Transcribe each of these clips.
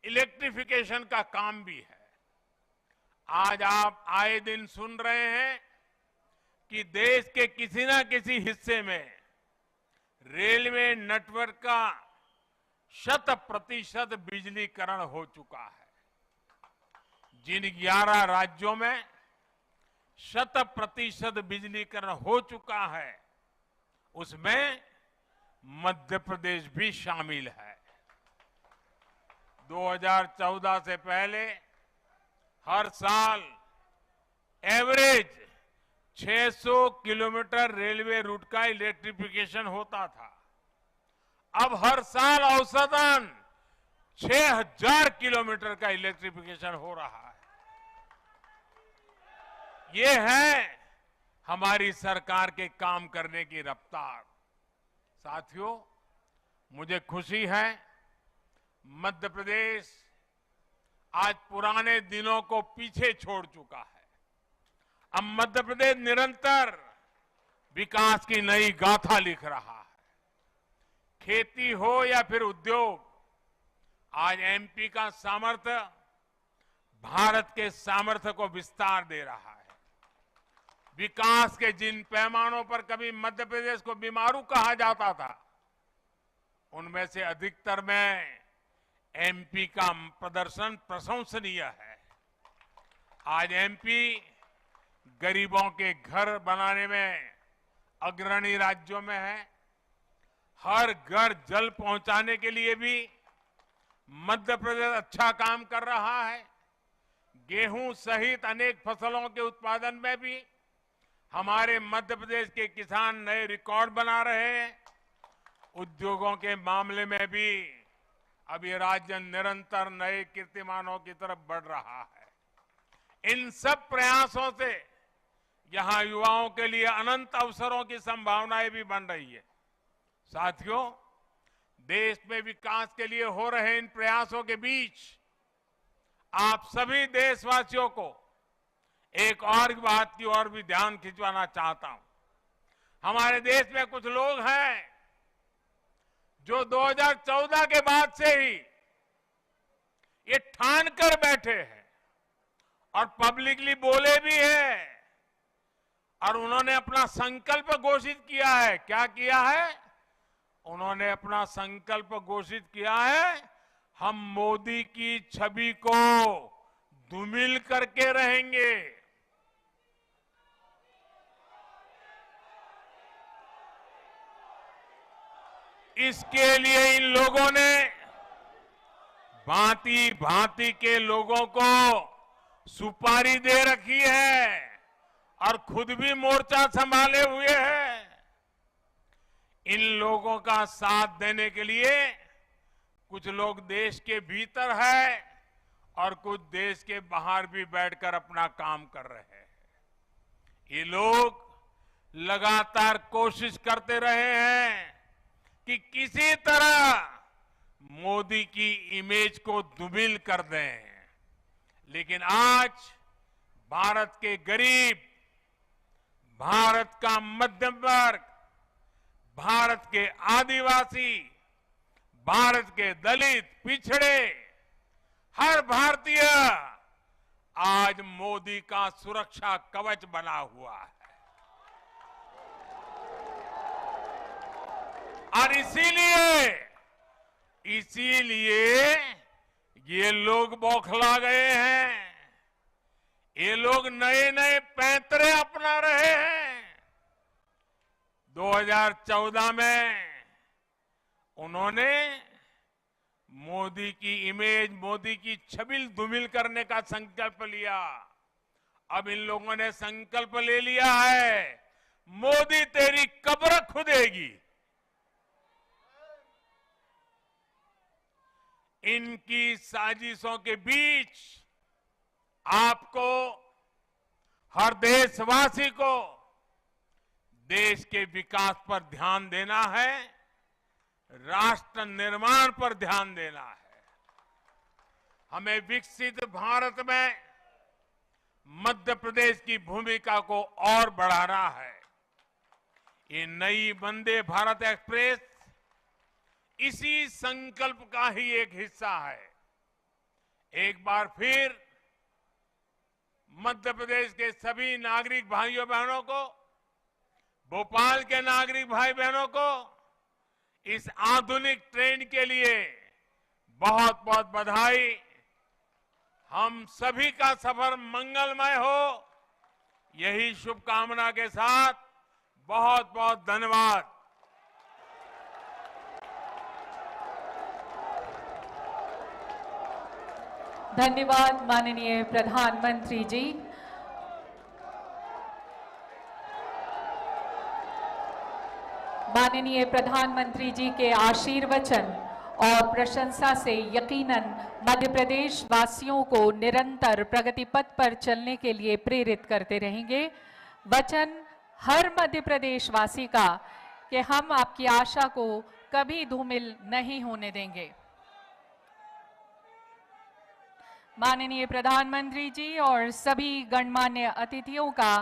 Electrification का काम भी है। आज आप आए दिन सुन रहे हैं कि देश के किसी न किसी हिस्से में रेलवे नेटवर्क का 100% बिजलीकरण हो चुका है। जिन 11 राज्यों में 100% बिजलीकरण हो चुका है, उसमें मध्य प्रदेश भी शामिल है। 2014 से पहले हर साल एवरेज 600 किलोमीटर रेलवे रूट का इलेक्ट्रिफिकेशन होता था। अब हर साल औसतन 6000 किलोमीटर का इलेक्ट्रिफिकेशन हो रहा है। ये है हमारी सरकार के काम करने की रफ्तार। साथियों, मुझे खुशी है, मध्य प्रदेश आज पुराने दिनों को पीछे छोड़ चुका है। अब मध्य प्रदेश निरंतर विकास की नई गाथा लिख रहा है। खेती हो या फिर उद्योग, आज एमपी का सामर्थ्य भारत के सामर्थ्य को विस्तार दे रहा है। विकास के जिन पैमानों पर कभी मध्य प्रदेश को बीमारू कहा जाता था, उनमें से अधिकतर में एमपी का प्रदर्शन प्रशंसनीय है। आज एमपी गरीबों के घर बनाने में अग्रणी राज्यों में है। हर घर जल पहुंचाने के लिए भी मध्य प्रदेश अच्छा काम कर रहा है। गेहूं सहित अनेक फसलों के उत्पादन में भी हमारे मध्य प्रदेश के किसान नए रिकॉर्ड बना रहे हैं। उद्योगों के मामले में भी अब ये राज्य निरंतर नए कीर्तिमानों की तरफ बढ़ रहा है। इन सब प्रयासों से यहां युवाओं के लिए अनंत अवसरों की संभावनाएं भी बन रही है। साथियों, देश में विकास के लिए हो रहे इन प्रयासों के बीच आप सभी देशवासियों को एक और बात की ओर भी ध्यान खिंचवाना चाहता हूं। हमारे देश में कुछ लोग हैं जो 2014 के बाद से ही ये ठान कर बैठे हैं और पब्लिकली बोले भी हैं, और उन्होंने अपना संकल्प घोषित किया है। क्या किया है? उन्होंने अपना संकल्प घोषित किया है, हम मोदी की छवि को धूमिल करके रहेंगे। इसके लिए इन लोगों ने भांति भांति के लोगों को सुपारी दे रखी है और खुद भी मोर्चा संभाले हुए हैं। इन लोगों का साथ देने के लिए कुछ लोग देश के भीतर है और कुछ देश के बाहर भी बैठकर अपना काम कर रहे हैं। ये लोग लगातार कोशिश करते रहे हैं कि किसी तरह मोदी की इमेज को धूमिल कर दें, लेकिन आज भारत के गरीब, भारत का मध्यम वर्ग, भारत के आदिवासी, भारत के दलित, पिछड़े, हर भारतीय आज मोदी का सुरक्षा कवच बना हुआ है। और इसीलिए ये लोग बौखला गए हैं। ये लोग नए नए पैंतरे अपना रहे हैं। 2014 में उन्होंने मोदी की इमेज, मोदी की छवि धूमिल करने का संकल्प लिया। अब इन लोगों ने संकल्प ले लिया है, मोदी तेरी कब्र खुदेगी। इनकी साजिशों के बीच आपको, हर देशवासी को देश के विकास पर ध्यान देना है, राष्ट्र निर्माण पर ध्यान देना है। हमें विकसित भारत में मध्य प्रदेश की भूमिका को और बढ़ाना है। ये नई वंदे भारत एक्सप्रेस इसी संकल्प का ही एक हिस्सा है। एक बार फिर मध्य प्रदेश के सभी नागरिक भाइयों बहनों को, भोपाल के नागरिक भाई बहनों को इस आधुनिक ट्रेन के लिए बहुत बहुत बधाई। हम सभी का सफर मंगलमय हो, यही शुभकामना के साथ बहुत बहुत धन्यवाद। धन्यवाद माननीय प्रधानमंत्री जी। माननीय प्रधानमंत्री जी के आशीर्वचन और प्रशंसा से यकीनन मध्य प्रदेश वासियों को निरंतर प्रगति पथ पर चलने के लिए प्रेरित करते रहेंगे। वचन हर मध्य प्रदेश वासी का कि हम आपकी आशा को कभी धूमिल नहीं होने देंगे। माननीय प्रधानमंत्री जी और सभी गणमान्य अतिथियों का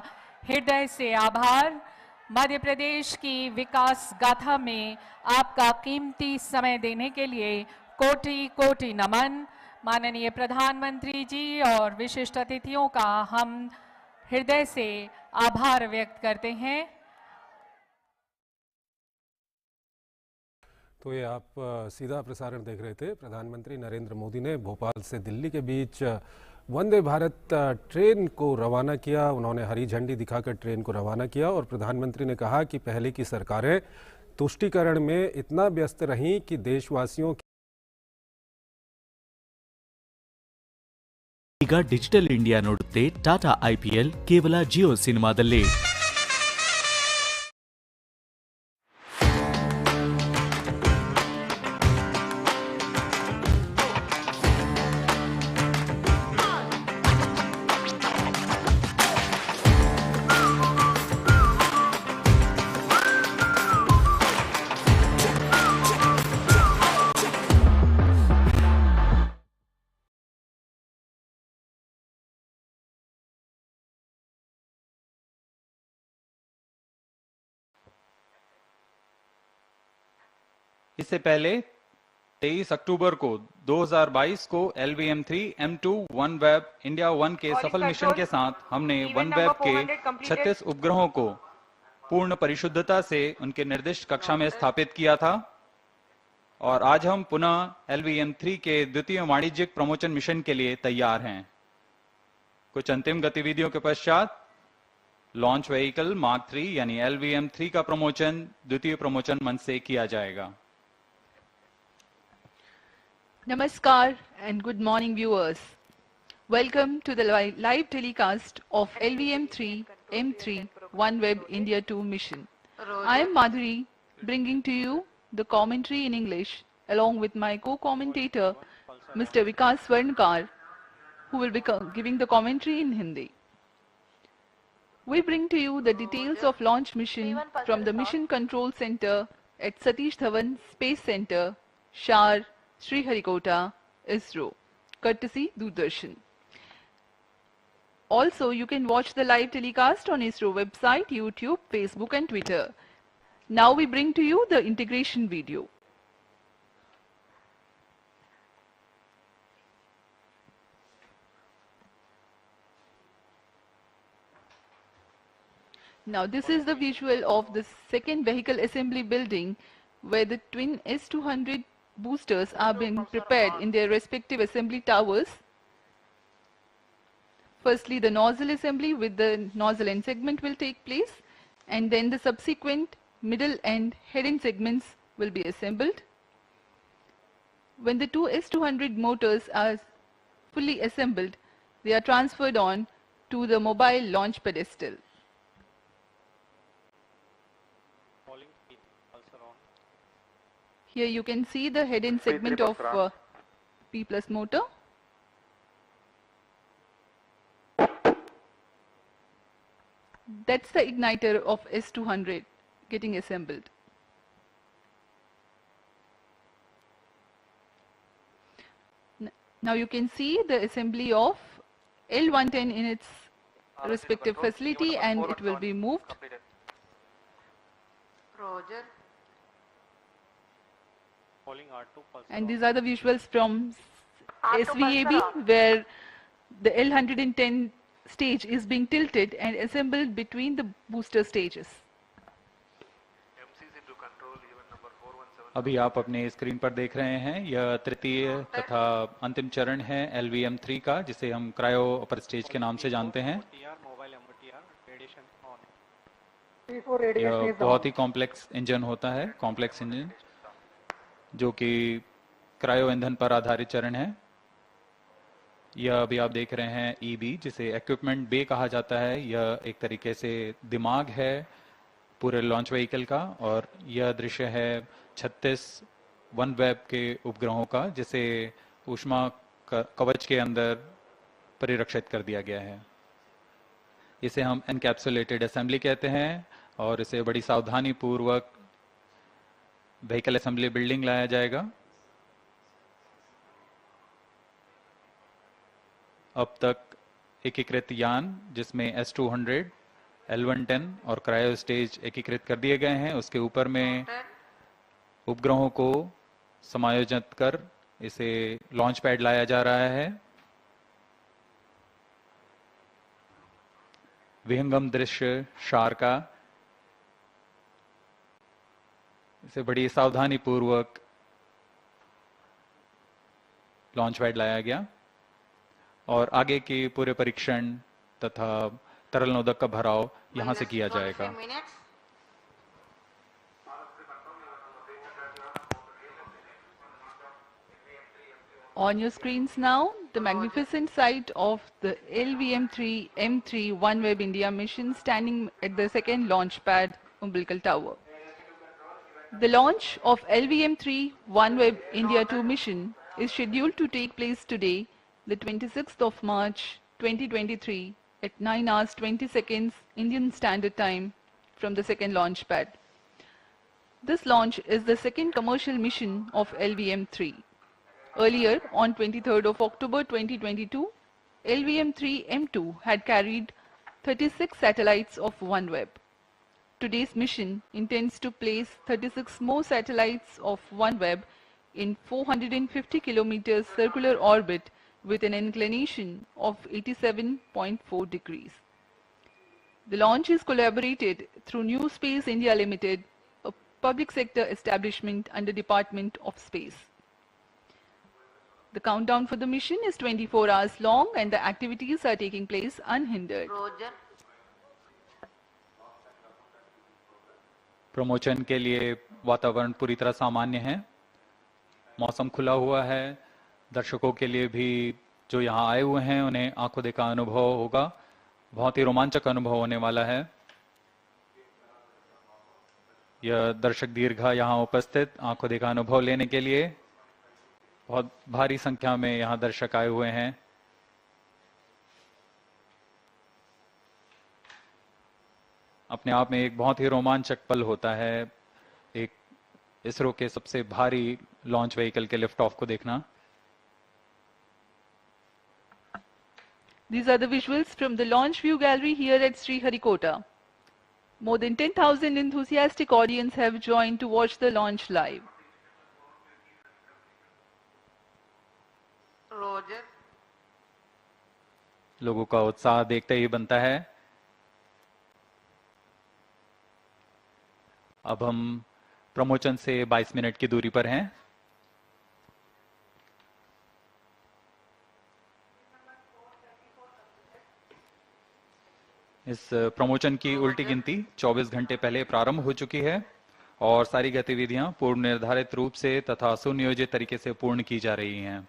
हृदय से आभार। मध्य प्रदेश की विकास गाथा में आपका कीमती समय देने के लिए कोटि कोटि नमन। माननीय प्रधानमंत्री जी और विशिष्ट अतिथियों का हम हृदय से आभार व्यक्त करते हैं। तो ये आप सीधा प्रसारण देख रहे थे। प्रधानमंत्री नरेंद्र मोदी ने भोपाल से दिल्ली के बीच वंदे भारत ट्रेन को रवाना किया। उन्होंने हरी झंडी दिखाकर ट्रेन को रवाना किया और प्रधानमंत्री ने कहा कि पहले की सरकारें तुष्टीकरण में इतना व्यस्त रहीं कि देशवासियों ಈಗ ಡಿಜಿಟಲ್ ಇಂಡಿಯಾ ನೋಡುತ್ತೆ ಟಾಟಾ IPL ಕೇವಲ ಜಿಯೋ ಸಿನಿಮಾದಲ್ಲಿ। इससे पहले 23 अक्टूबर को 2022 को LVM-3 M2 OneWeb इंडिया 1 के सफल मिशन के साथ हमने OneWeb के 36 उपग्रहों को पूर्ण परिशुद्धता से उनके निर्दिष्ट कक्षा में स्थापित किया था और आज हम पुनः LVM-3 के द्वितीय वाणिज्यिक प्रमोशन मिशन के लिए तैयार हैं। कुछ अंतिम गतिविधियों के पश्चात लॉन्च व्हीकल मार्क 3 यानी LVM-3 का प्रमोशन द्वितीय प्रमोशन मंच से किया जाएगा। Namaskar and good morning viewers. Welcome to the live telecast of LVM-3 M3 OneWeb India 2 mission. I am Madhuri, bringing to you the commentary in English along with my co-commentator Mr. Vikas Swarnkar, who will be giving the commentary in Hindi. We bring to you the details of launch mission from the Mission Control Center at Satish Dhawan Space Center, Shar, Sriharikota, ISRO, courtesy Doordarshan. Also, you can watch the live telecast on ISRO website, YouTube, Facebook and Twitter. Now we bring to you the integration video. Now this is the visual of the second vehicle assembly building where the twin S200 boosters are being prepared in their respective assembly towers. Firstly, the nozzle assembly with the nozzle end segment will take place, and then the subsequent middle and head end segments will be assembled. When the two S200 motors are fully assembled, they are transferred on to the mobile launch pedestal. Here you can see the head end segment of P plus motor. That's the igniter of S200 getting assembled. Now you can see the assembly of L110 in its respective facility, and it will be moved. And these are the visuals from SVAB, where the L110 stage is being tilted and assembled between the booster stages. अभी आप अपने screen पर देख रहे हैं यह तृतीय तथा अंतिम चरण है LVM3 का, जिसे हम क्रायो अपर स्टेज के नाम से जानते हैं। यह बहुत ही कॉम्प्लेक्स इंजन होता है, कॉम्प्लेक्स इंजन जो कि क्रायो ईंधन पर आधारित चरण है। यह अभी आप देख रहे हैं EB, जिसे इक्विपमेंट बे कहा जाता है। यह एक तरीके से दिमाग है पूरे लॉन्च व्हीकल का, और यह दृश्य है 36 वन वेब के उपग्रहों का, जिसे ऊष्मा कवच के अंदर परिरक्षित कर दिया गया है। इसे हम एनकैप्सुलेटेड असेंबली कहते हैं, और इसे बड़ी सावधानी पूर्वक व्हीकल असेंबली बिल्डिंग लाया जाएगा। अब तक एकीकृत यान, जिसमें S200, L110 और क्रायो स्टेज एकीकृत कर दिए गए हैं, उसके ऊपर में उपग्रहों को समायोजित कर इसे लॉन्च पैड लाया जा रहा है। विहंगम दृश्य शार का, इसे बड़ी सावधानी पूर्वक लॉन्च पैड लाया गया, और आगे के पूरे परीक्षण तथा तरल नोदक का भराव यहां से किया जाएगा। On your screens now, the magnificent sight of the LVM3 M3 OneWeb India mission standing at the second launch pad umbilical tower. The launch of LVM3 OneWeb India 2 mission is scheduled to take place today, the 26th of March 2023 at 9 hours 20 seconds Indian Standard Time from the second launch pad. This launch is the second commercial mission of LVM3. Earlier, on 23rd of October 2022, LVM3 M2 had carried 36 satellites of OneWeb. Today's mission intends to place 36 more satellites of OneWeb in 450 kilometers circular orbit with an inclination of 87.4 degrees. The launch is collaborated through New Space India Limited, a public sector establishment under Department of Space. The countdown for the mission is 24 hours long and the activities are taking place unhindered. Promotion के लिए वातावरण पूरी तरह सामान्य है, मौसम खुला हुआ है। दर्शकों के लिए भी जो यहाँ आए हुए हैं उन्हें आंखों देखा अनुभव होगा, बहुत ही रोमांचक अनुभव होने वाला है। यह दर्शक दीर्घा यहाँ उपस्थित आंखों देखा अनुभव लेने के लिए, बहुत भारी संख्या में यहाँ दर्शक आए हुए हैं। अपने आप में एक बहुत ही रोमांचक पल होता है एक इसरो के सबसे भारी लॉन्च व्हीकल के लिफ्ट ऑफ को देखना। These are the visuals from the launch view gallery here at Sriharikota. More than 10,000 enthusiastic audience have joined to watch the launch live. लोगों का उत्साह देखते ही बनता है। अब हम प्रमोशन से 22 मिनट की दूरी पर हैं। इस प्रमोशन की उल्टी गिनती 24 घंटे पहले प्रारंभ हो चुकी है और सारी गतिविधियां पूर्व निर्धारित रूप से तथा सुनियोजित तरीके से पूर्ण की जा रही हैं।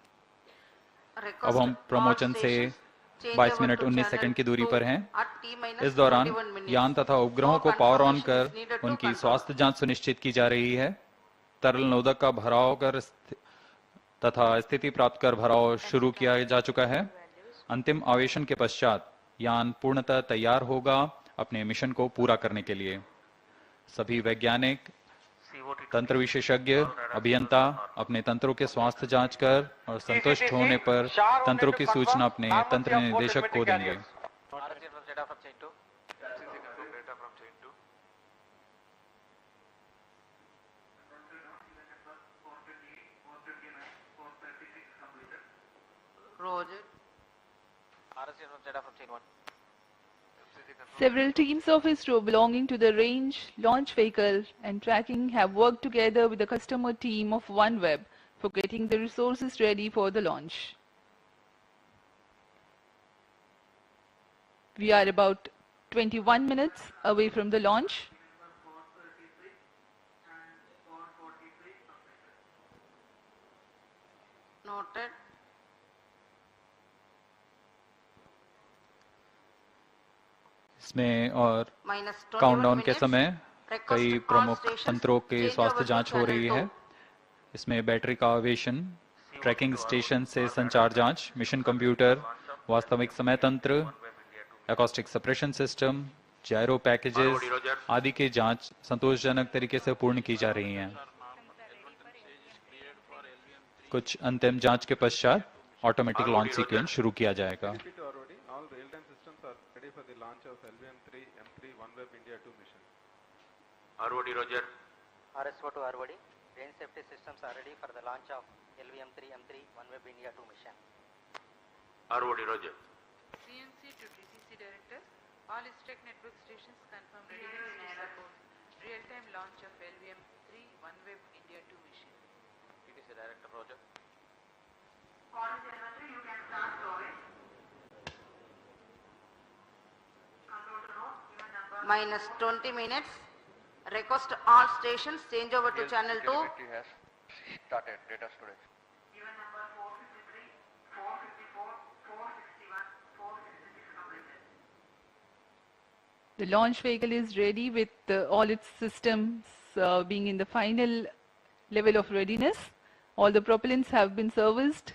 अब हम प्रमोशन से 22 मिनट 19 सेकंड की दूरी पर हैं। इस दौरान यान तथा उपग्रहों को पावर ऑन कर उनकी स्वास्थ्य जांच सुनिश्चित की जा रही है। तरल नोदक का भराव कर तथा स्थिति प्राप्त कर भराव शुरू किया जा चुका है। अंतिम आवेशन के पश्चात यान पूर्णतः तैयार होगा अपने मिशन को पूरा करने के लिए। सभी वैज्ञानिक, तंत्र विशेषज्ञ, अभियंता अपने तंत्रों के स्वास्थ्य जांच कर और संतुष्ट होने पर तंत्रों की सूचना अपने तंत्र निदेशक को देंगे। Roger. Several teams of ISRO belonging to the range, launch vehicle and tracking have worked together with the customer team of OneWeb for getting the resources ready for the launch. We are about 21 minutes away from the launch. Noted. इसमें और Minus 21 countdown के minutes. समय Request कई all प्रमुख stations तंत्रों के change स्वास्थ्य over to जांच हो channel रही है। 2. इसमें बैटरी का आवेशन, ट्रैकिंग स्टेशन से संचार जांच, मिशन कंप्यूटर, वास्तविक समय तंत्र, एकॉस्टिक सप्रेशन सिस्टम, जायरो पैकेजेस आदि की जांच संतोषजनक तरीके से पूर्ण की जा रही हैं। कुछ अंतिम जांच के पश्चात ऑटोमेटिक लॉन्च सीक्वेंस शुरू किया जाएगा। All real-time systems are ready for the launch of LVM-3 M3 OneWeb India 2 mission. ROD Roger. RSO to ROD. Range safety systems are ready for the launch of LVM-3 M3 OneWeb India 2 mission. ROD Roger. CNC to TTC Director. All STEC network stations confirm readiness to support real-time launch of LVM-3 OneWeb India 2 mission. TTC Director Roger. Minus 20 minutes. Request all stations change over to channel 2. has started data storage. The launch vehicle is ready with all its systems being in the final level of readiness. All the propellants have been serviced.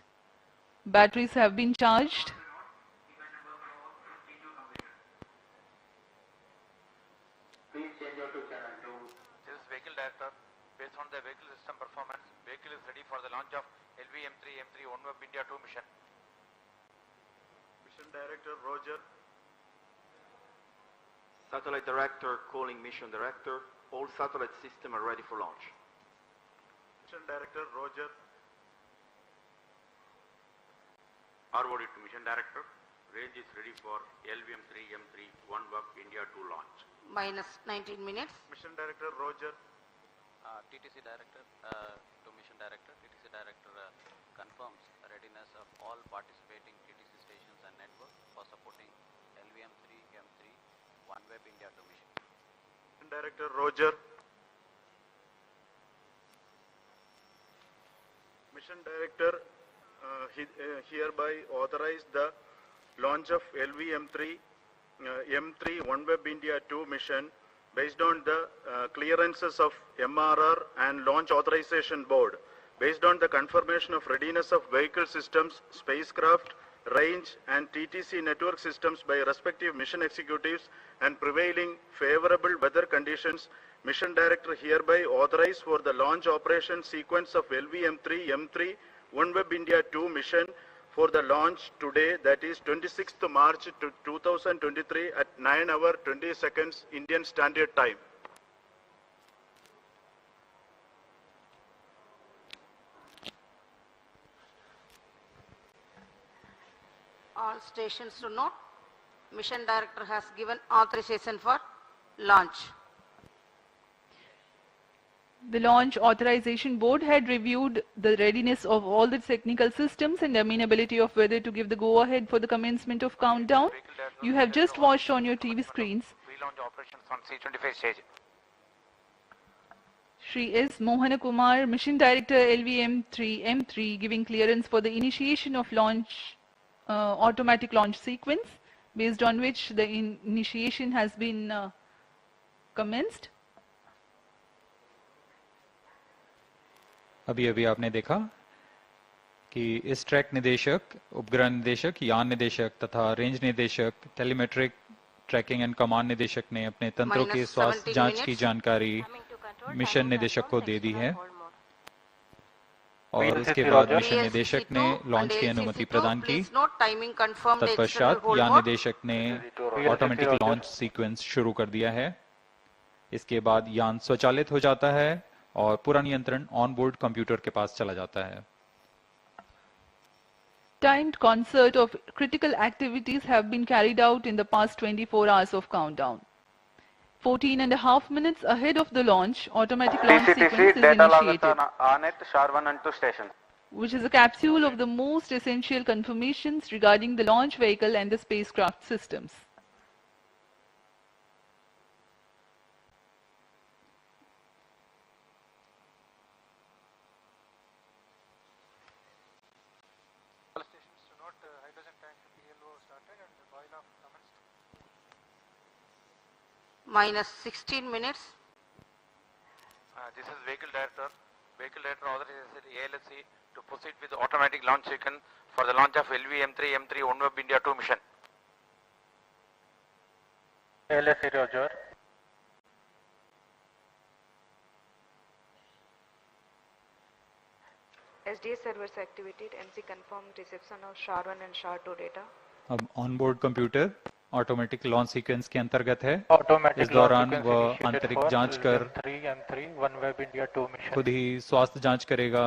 Batteries have been charged. Please change over to channel 2. This is Vehicle Director. Based on the vehicle system performance, vehicle is ready for the launch of LVM-3 M3 OneWeb India 2 mission. Mission Director Roger. Satellite Director calling Mission Director. All satellite systems are ready for launch. Mission Director Roger. ROD to Mission Director. Range is ready for LVM-3 M3 OneWeb India 2 launch. Minus 19 minutes. Mission Director Roger. TTC Director to Mission Director. TTC Director confirms readiness of all participating TTC stations and network for supporting LVM-3 M3 OneWeb India 2 mission. Mission Director Roger. Mission Director hereby authorize the launch of LVM-3 M3 OneWeb India 2 mission based on the clearances of MRR and Launch Authorization Board, based on the confirmation of readiness of vehicle systems, spacecraft, range and TTC network systems by respective mission executives and prevailing favorable weather conditions. Mission Director hereby authorized for the launch operation sequence of LVM-3 M3 OneWeb India 2 mission for the launch today, that is 26th March 2023 at 9 hours 20 seconds Indian Standard Time. All stations to note. Mission Director has given authorization for launch. The Launch Authorization Board had reviewed the readiness of all the technical systems and amenability of whether to give the go-ahead for the commencement of countdown. You have just watched on your TV screens Pre-launch operations on C-25 stage. Shri S. Mohana Kumar, Mission Director LVM-3 M3, giving clearance for the initiation of launch, automatic launch sequence, based on which the initiation has been commenced. अभी अभी आपने देखा कि इस track निदेशक, उपग्रह निदेशक, यान निदेशक तथा रेंज निदेशक, टेलीमेट्रिक ट्रैकिंग एंड कमांड निदेशक ने अपने तंत्रों के स्वास्थ्य जांच की जानकारी मिशन निदेशक को दे दी है और उसके बाद मिशन निदेशक ने लॉन्च की अनुमति प्रदान की। तत्पश्चात यान निदेशक ने ऑटोमेटिक लॉन्च सीक्वेंस शुरू कर दिया है। इसके बाद यान स्वचालित हो जाता है और पूरा नियंत्रण ऑन बोर्ड कंप्यूटर के पास चला जाता है। well-timed concert of critical activities have been carried out in the past 24 hours of countdown. 14.5 minutes ahead of the launch, automatic launch sequence is initiated, which is a capsule of the most essential confirmations regarding the launch vehicle and the spacecraft systems. Minus 16 minutes. This is Vehicle Director. Vehicle Director authorizes ALSC to proceed with the automatic launch sequence for the launch of LV-M3 M3 OneWeb India 2 mission. ALSC Roger. SDA servers activated. MC confirmed reception of SHAR-1 and SHAR-2 data. अब onboard computer automatic launch sequence के अंतर्गत है। इस Automatic दौरान launch वह sequence आंतरिक initiated जांच for कर M3 OneWeb India 2 mission. खुद ही स्वास्थ्य जांच करेगा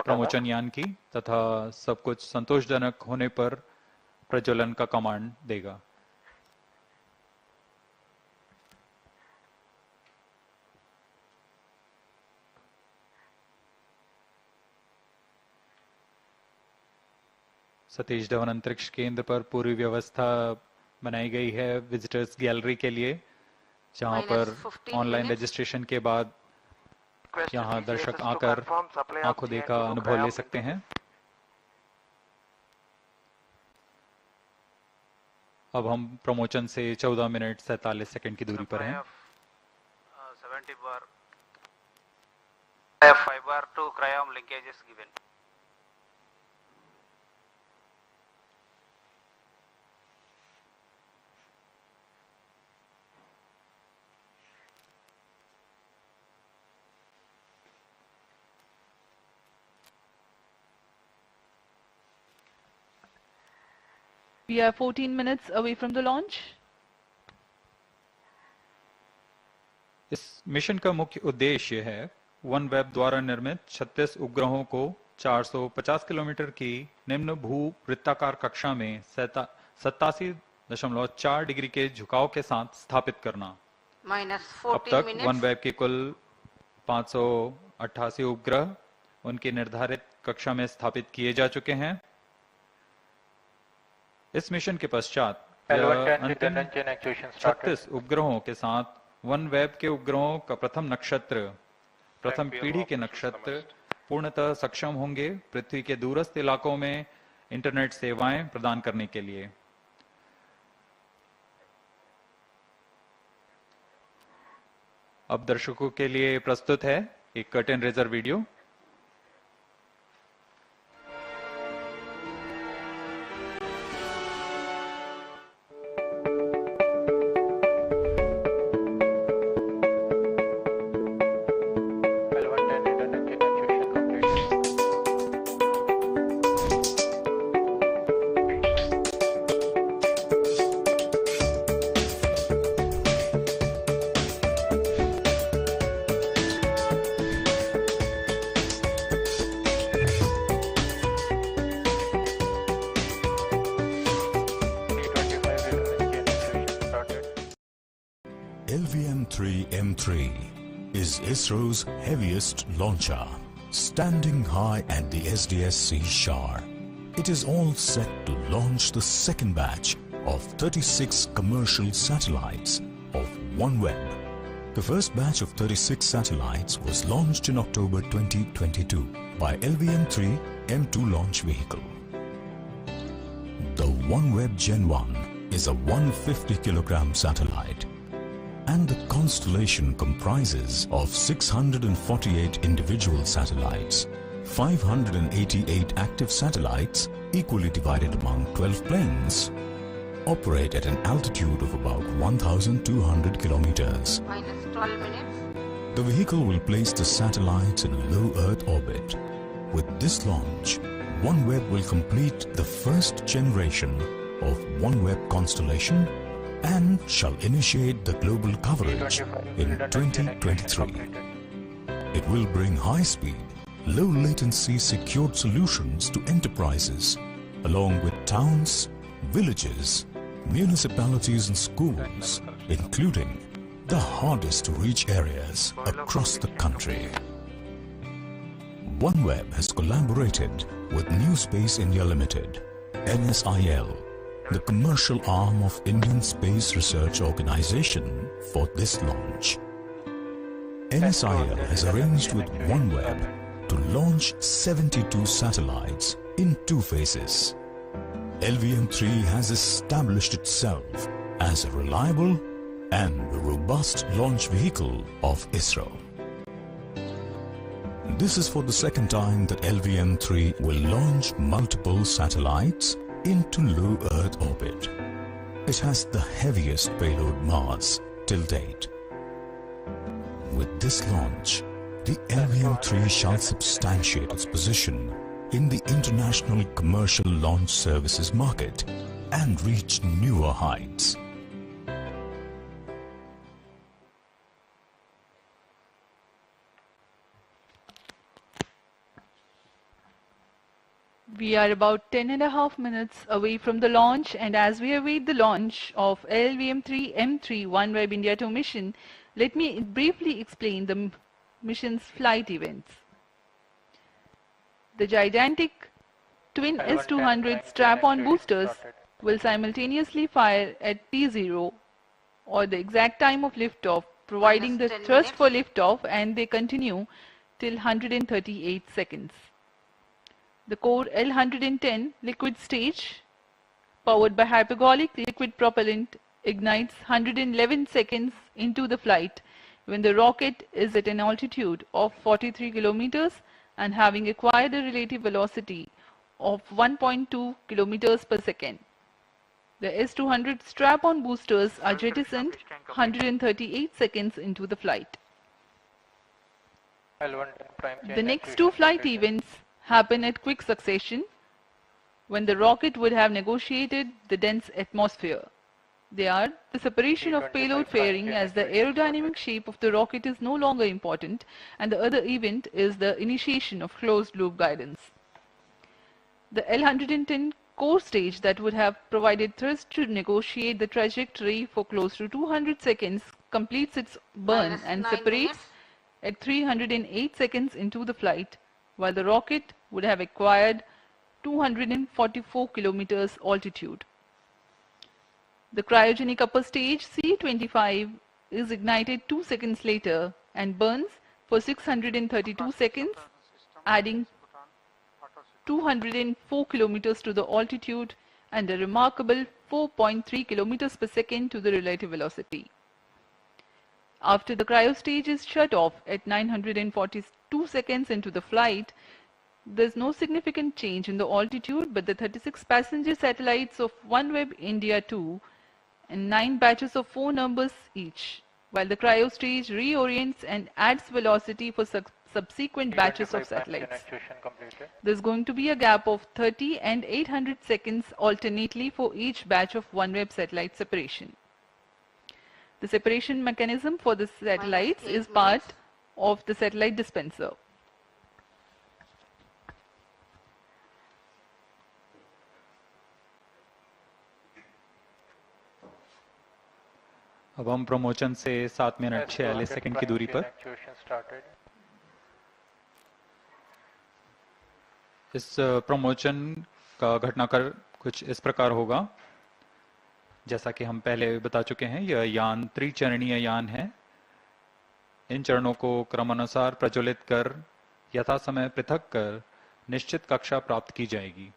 प्रमोचन यान की तथा सब कुछ संतोषजनक होने पर प्रज्वलन का कमांड देगा। सतीश धवन अंतरिक्ष केंद्र पर पूरी व्यवस्था बनाई गई है विजिटर्स गैलरी के लिए, जहां पर ऑनलाइन रजिस्ट्रेशन के बाद यहां दर्शक आकर आंखों देखा अनुभव ले सकते हैं। अब हम प्रमोचन से 14 मिनट 47 सेकंड की दूरी पर हैं। 70 bar 5 bar 2 cryom linkage is given. We are 14 minutes away from the launch. इस मिशन का मुख्य उद्देश्य है OneWeb द्वारा निर्मित 36 उपग्रहों को 450 किलोमीटर की निम्न भू वृत्ताकार कक्षा में 87.4 डिग्री के झुकाव के साथ स्थापित करना। अब तक OneWeb के कुल 588 उपग्रह उनके निर्धारित कक्षा में स्थापित किए जा चुके हैं। इस मिशन के पश्चात अंतिम 36 उपग्रहों के साथ OneWeb के उपग्रहों का प्रथम पीढ़ी के नक्षत्र पूर्णतः सक्षम होंगे पृथ्वी के दूरस्थ इलाकों में इंटरनेट सेवाएं प्रदान करने के लिए। अब दर्शकों के लिए प्रस्तुत है एक curtain raiser video. LV-M3 M3 is ISRO's heaviest launcher, standing high at the SDSC SHAR. It is all set to launch the second batch of 36 commercial satellites of OneWeb. The first batch of 36 satellites was launched in October 2022 by LV-M3 M2 launch vehicle. The OneWeb Gen 1 is a 150 kilogram satellite, and the constellation comprises of 648 individual satellites, 588 active satellites equally divided among 12 planes, operate at an altitude of about 1,200 kilometers. Minus 12 minutes. The vehicle will place the satellites in a low Earth orbit. With this launch, OneWeb will complete the first generation of OneWeb constellation and shall initiate the global coverage in 2023. It will bring high-speed, low-latency secured solutions to enterprises along with towns, villages, municipalities and schools, including the hardest to reach areas across the country. OneWeb has collaborated with New Space India Limited, NSIL, the commercial arm of Indian Space Research Organization, for this launch. NSIL has arranged with OneWeb to launch 72 satellites in 2 phases. LVM-3 has established itself as a reliable and robust launch vehicle of ISRO. This is for the second time that LVM-3 will launch multiple satellites into low Earth orbit. It has the heaviest payload mass till date. With this launch, the LVM-3 shall substantiate its position in the international commercial launch services market and reach newer heights. We are about 10.5 minutes away from the launch, and as we await the launch of LVM-3 OneWeb India 2 mission, let me briefly explain the mission's flight events. The gigantic twin S-200 strap-on boosters will simultaneously fire at T0 or the exact time of liftoff, providing the thrust for liftoff, and they continue till 138 seconds. The core L-110 liquid stage, powered by hypergolic liquid propellant, ignites 111 seconds into the flight when the rocket is at an altitude of 43 kilometers and having acquired a relative velocity of 1.2 kilometers per second. The S-200 strap-on boosters are jettisoned 138 seconds into the flight. The next 2 flight events happen at quick succession when the rocket would have negotiated the dense atmosphere. They are the separation of payload fairing, as the aerodynamic shape of the rocket is no longer important, and the other event is the initiation of closed loop guidance. The L-110 core stage that would have provided thrust to negotiate the trajectory for close to 200 seconds completes its burn and separates at 308 seconds into the flight, while the rocket would have acquired 244 kilometers altitude. The cryogenic upper stage C-25 is ignited 2 seconds later and burns for 632 seconds, adding 204 kilometers to the altitude and a remarkable 4.3 kilometers per second to the relative velocity. After the cryo stage is shut off at 942 seconds into the flight, there is no significant change in the altitude, but the 36 passenger satellites of OneWeb India 2 and 9 batches of 4 numbers each, while the cryo stage reorients and adds velocity for subsequent batches of satellites. There is going to be a gap of 30 and 800 seconds alternately for each batch of OneWeb satellite separation. The separation mechanism for the satellites is part of the satellite dispenser. अब हम promotion से 7 minute 46 second की दूरी पर इस promotion का घटनाक्रम कुछ इस प्रकार होगा। जैसा कि हम पहले बता चुके हैं, यह यान त्रिचरणीय यान है। इन चरणों को क्रमानुसार प्रज्वलित कर यथा समय पृथक कर निश्चित कक्षा प्राप्त की जाएगी।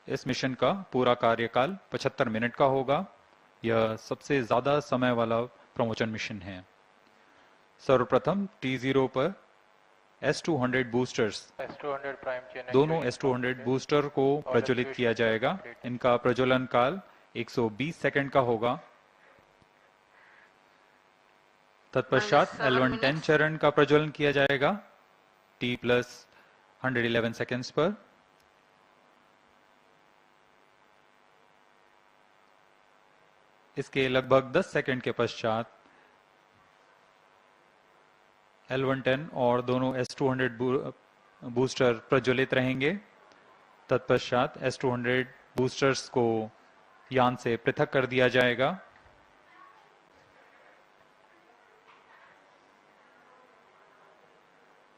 इस मिशन का पूरा कार्यकाल 75 मिनट का होगा। यह सबसे ज्यादा समय वाला प्रमोशन मिशन है। सर्वप्रथम T0 पर S-200 बूस्टर्स, दोनों S-200 बूस्टर को प्रज्वलित किया जाएगा। इनका प्रज्वलन काल 120 सेकंड का होगा। तत्पश्चात L-110 चरण का प्रज्वलन किया जाएगा T+111 सेकंड्स पर। इसके लगभग 10 सेकंड के पश्चात L-110 और दोनों S-200 बूस्टर प्रज्वलित रहेंगे। तत्पश्चात S-200 बूस्टर्स को यान से पृथक कर दिया जाएगा।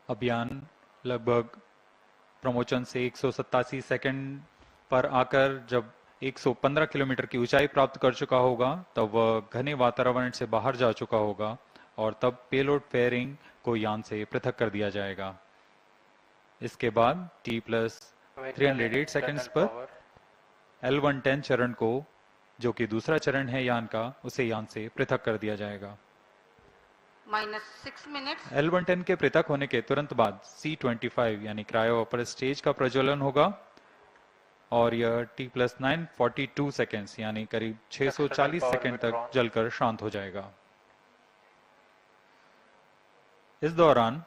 अभियान लगभग प्रमोशन से 187 सेकंड पर आकर जब 115 किलोमीटर की ऊंचाई प्राप्त कर चुका होगा तब वह घने वातावरण से बाहर जा चुका होगा और तब पेलोड फेयरिंग को यान से पृथक कर दिया जाएगा। इसके बाद T+308 सेकंड्स पर L110 चरण को, जो कि दूसरा चरण है यान का, उसे यान से पृथक कर दिया जाएगा। -6 minutes. L110 के पृथक होने के तुरंत बाद C25 यानी क्रायो अपर स्टेज का प्रज्वलन होगा और यह T+942 सेकेंड्स यानी करीब 640 सेकेंड तक जलकर शांत हो जाएगा। इस दौरान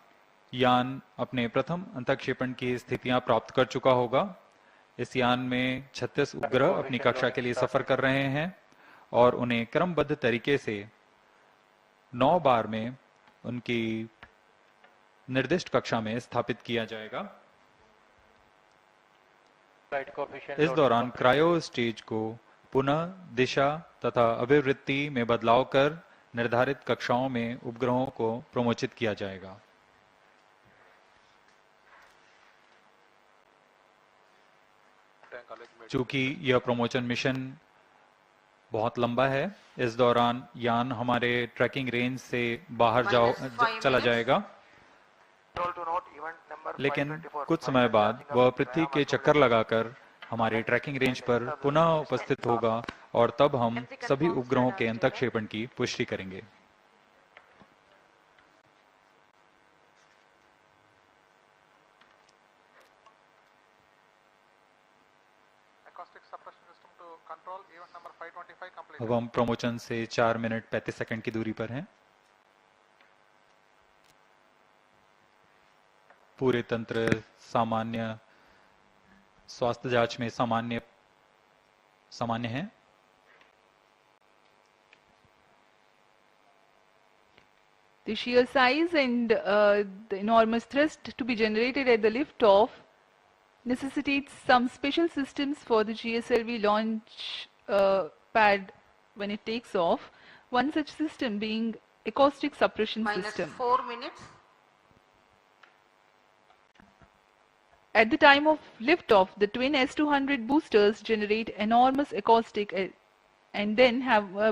यान अपने प्रथम अंतःक्षेपण की स्थितियां प्राप्त कर चुका होगा। इस यान में 36 उपग्रह अपनी कक्षा के लिए सफर कर रहे हैं और उन्हें क्रमबद्ध तरीके से 9 बार में उनकी निर्दिष्ट कक्षा में स्थापित किया जाएगा। इस दौरान क्रायो स्टेज को पुनः दिशा तथा अभिवृत्ति में बदलाव कर निर्धारित कक्षाओं में उपग्रहों को प्रमोचित किया जाएगा। चूंकि यह प्रमोशन मिशन बहुत लंबा है, इस दौरान यान हमारे ट्रैकिंग रेंज से बाहर चला जाएगा, लेकिन कुछ समय बाद वह पृथ्वी के चक्कर लगाकर हमारे ट्रैकिंग रेंज पर पुनः उपस्थित होगा और तब हम सभी उपग्रहों के अंतःक्षेपण की पुष्टि करेंगे। अब हम प्रमोशन से 4 मिनट 35 सेकंड की दूरी पर हैं। पूरे तंत्र सामान्य स्वास्थ्य जांच में सामान्य है। The sheer size and the enormous thrust to be generated at the liftoff necessitates some special systems for the GSLV launch pad when it takes off. One such system being acoustic suppression system. -4 minutes. At the time of liftoff, the twin S-200 boosters generate enormous acoustic and then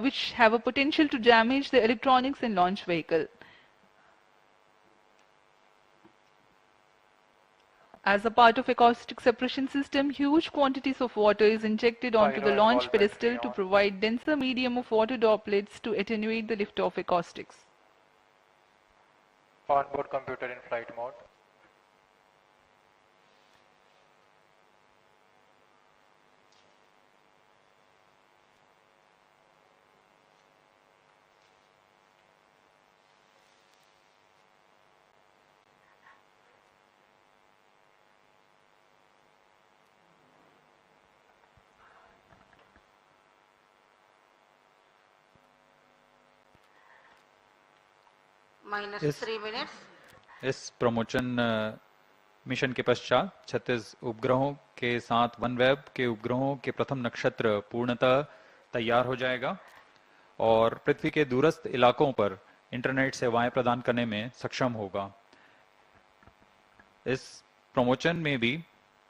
which have a potential to damage the electronics in launch vehicle. As a part of acoustic suppression system, huge quantities of water is injected onto the launch pedestal to provide denser medium of water droplets to attenuate the liftoff acoustics. Onboard computer in flight mode. -3 minutes. इस promotion mission के पश्चात 36 उपग्रहों के साथ OneWeb के उपग्रहों के प्रथम नक्षत्र पूर्णतः तैयार हो जाएगा और पृथ्वी के दूरस्थ इलाकों पर इंटरनेट सेवाएं प्रदान करने में सक्षम होगा। इस प्रमोशन में भी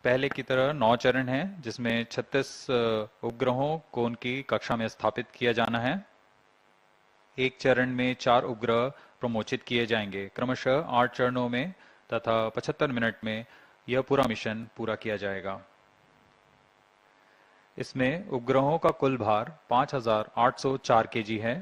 पहले की तरह 9 चरण हैं, जिसमें 36 उपग्रहों को उनकी कक्षा में स्थापित किया जाना है। एक चरण में 4 उपग्रह प्रमोचित किए जाएंगे, क्रमशः 8 चरणों में तथा 75 मिनट में यह पूरा मिशन पूरा किया जाएगा। इसमें उपग्रहों का कुल भार 5804 केजी है।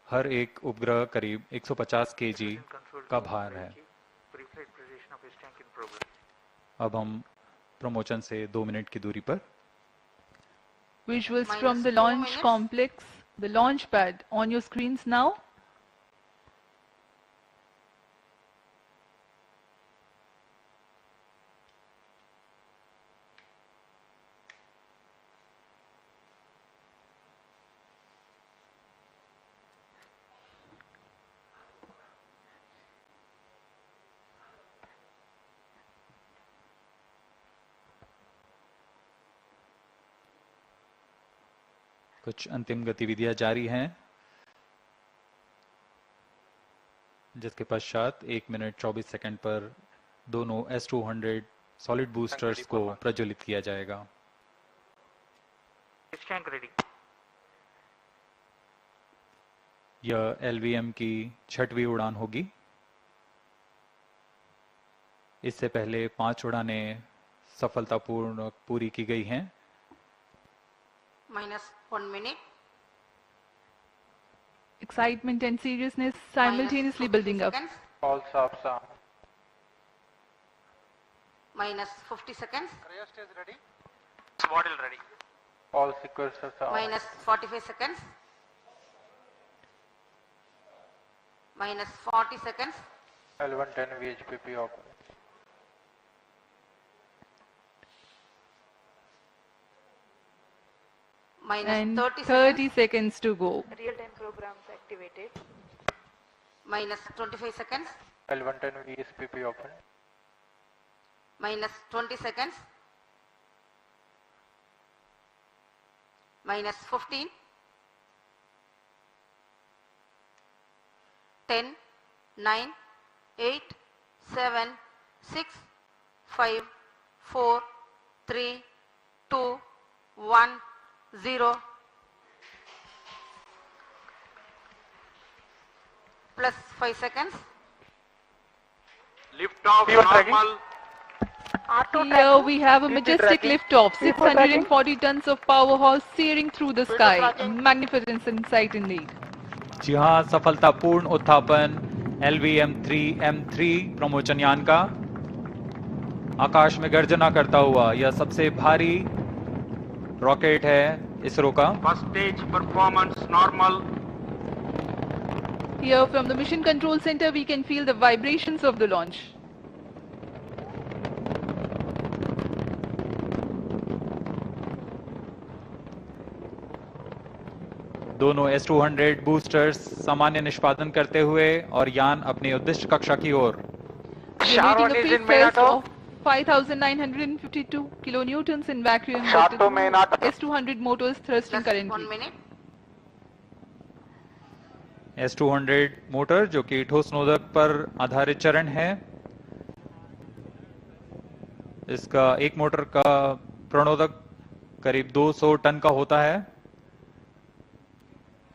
हर एक उपग्रह करीब 150 केजी का भार है। अब हम प्रमोशन से 2 मिनट की दूरी पर। Visuals from the launch complex, the launch pad on your screens now. कुछ अंतिम गतिविधियां जारी हैं, जिसके पश्चात 1 मिनट 24 सेकंड पर दोनों S200 सॉलिड बूस्टर्स को प्रज्वलित किया जाएगा। यह LVM की 6वीं उड़ान होगी। इससे पहले 5 उड़ानें सफलतापूर्ण पूरी की गई हैं। -1 minute. Excitement and seriousness simultaneously building up. All subs are. -50 seconds. Is ready. Model ready. All sequencers are. -45 seconds. -40 seconds. L110 VHPP open. And 30 30 seconds to go. Real-time programs activated. -25 seconds. L110 VSPP open. -20 seconds. -15. 10, 9, 8, 7, 6, 5, 4, 3, 2, 1, 0. Plus 5 seconds. Lift off normal. Here we have a majestic liftoff, 640 tons of powerhouse searing through the sky. Magnificent sight indeed. जी हाँ, सफलतापूर्ण उत्थापन LVM-3 M3 प्रमोचन यान का आकाश में गर्जना करता हुआ यह सबसे भारी रॉकेट है इसरो का। First stage performance normal. Here from the mission control center we can feel the vibrations of the launch. दोनों S200 बूस्टर्स सामान्य निष्पादन करते हुए और यान अपनी उद्दिष्ट कक्षा की ओर। Generating a peak thrust of 5,952 kilonewtons in vacuum with the S200 motors thrusting currently. S200 motor जो कि ठोस नोदक पर आधारित चरण है, इसका एक मोटर का प्रणोदक करीब 200 टन का होता है।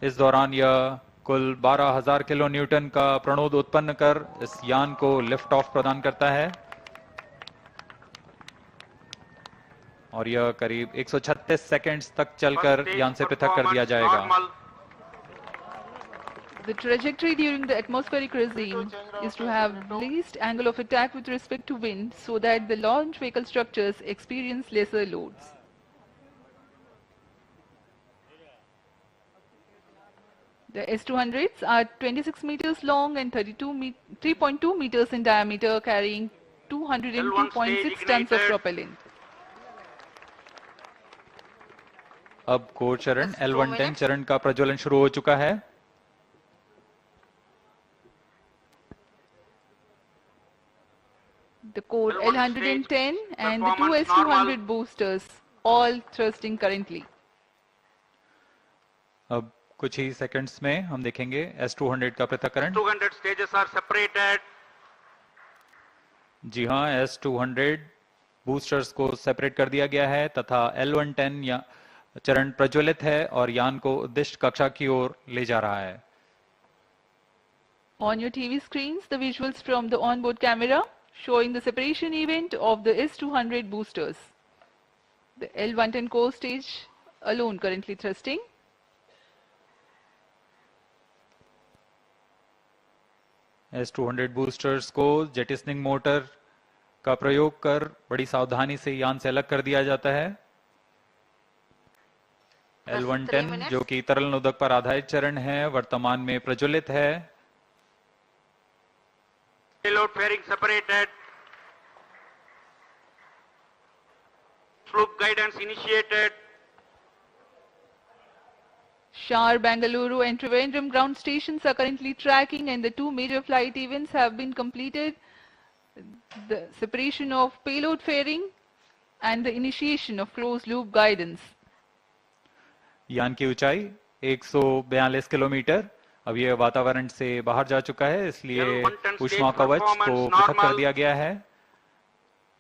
इस दौरान यह कुल 12,000 किलो न्यूटन का प्रणोद उत्पन्न कर इस यान को लिफ्ट ऑफ प्रदान करता है और यह करीब 136 सेकंड्स तक चलकर यान से पृथक कर दिया जाएगा। The trajectory during the atmospheric regime is to have least angle of attack with respect to wind so that the launch vehicle structures experience lesser loads. The S200s are 26 meters long and 3.2 meters in diameter, carrying 202.6 tons of propellant. अब core चरण L110 चरण का प्रज्वलन शुरू हो चुका है। The core L110 and the two S200 boosters all thrusting currently. अब कुछ ही सेकंड्स में हम देखेंगे S200 का पृथक्करण। 200 stages are separated. जी हाँ, S200 बूस्टर्स को सेपरेट कर दिया गया है तथा L110 या चरण प्रज्वलित है और यान को उद्दिष्ट कक्षा की ओर ले जा रहा है। On your TV screens, the visuals from the onboard camera showing the separation event of the S200 boosters. The L110 core stage alone currently thrusting. S200 boosters को जेटिसनिंग मोटर का प्रयोग कर बड़ी सावधानी से यान से अलग कर दिया जाता है। L110 जो कि तरल नोदक पर आधारित चरण है, वर्तमान में प्रज्वलित है। Payload fairing separated. Fluke guidance initiated. Shar, Bangalore and Trivandrum ground stations are currently tracking and the two major flight events have been completed. The separation of payload fairing and the initiation of closed loop guidance. यान की ऊंचाई 142 kilometre. अब यह वातावरण से बाहर जा चुका है, इसलिए ऊष्मा कवच को पृथक कर दिया गया है।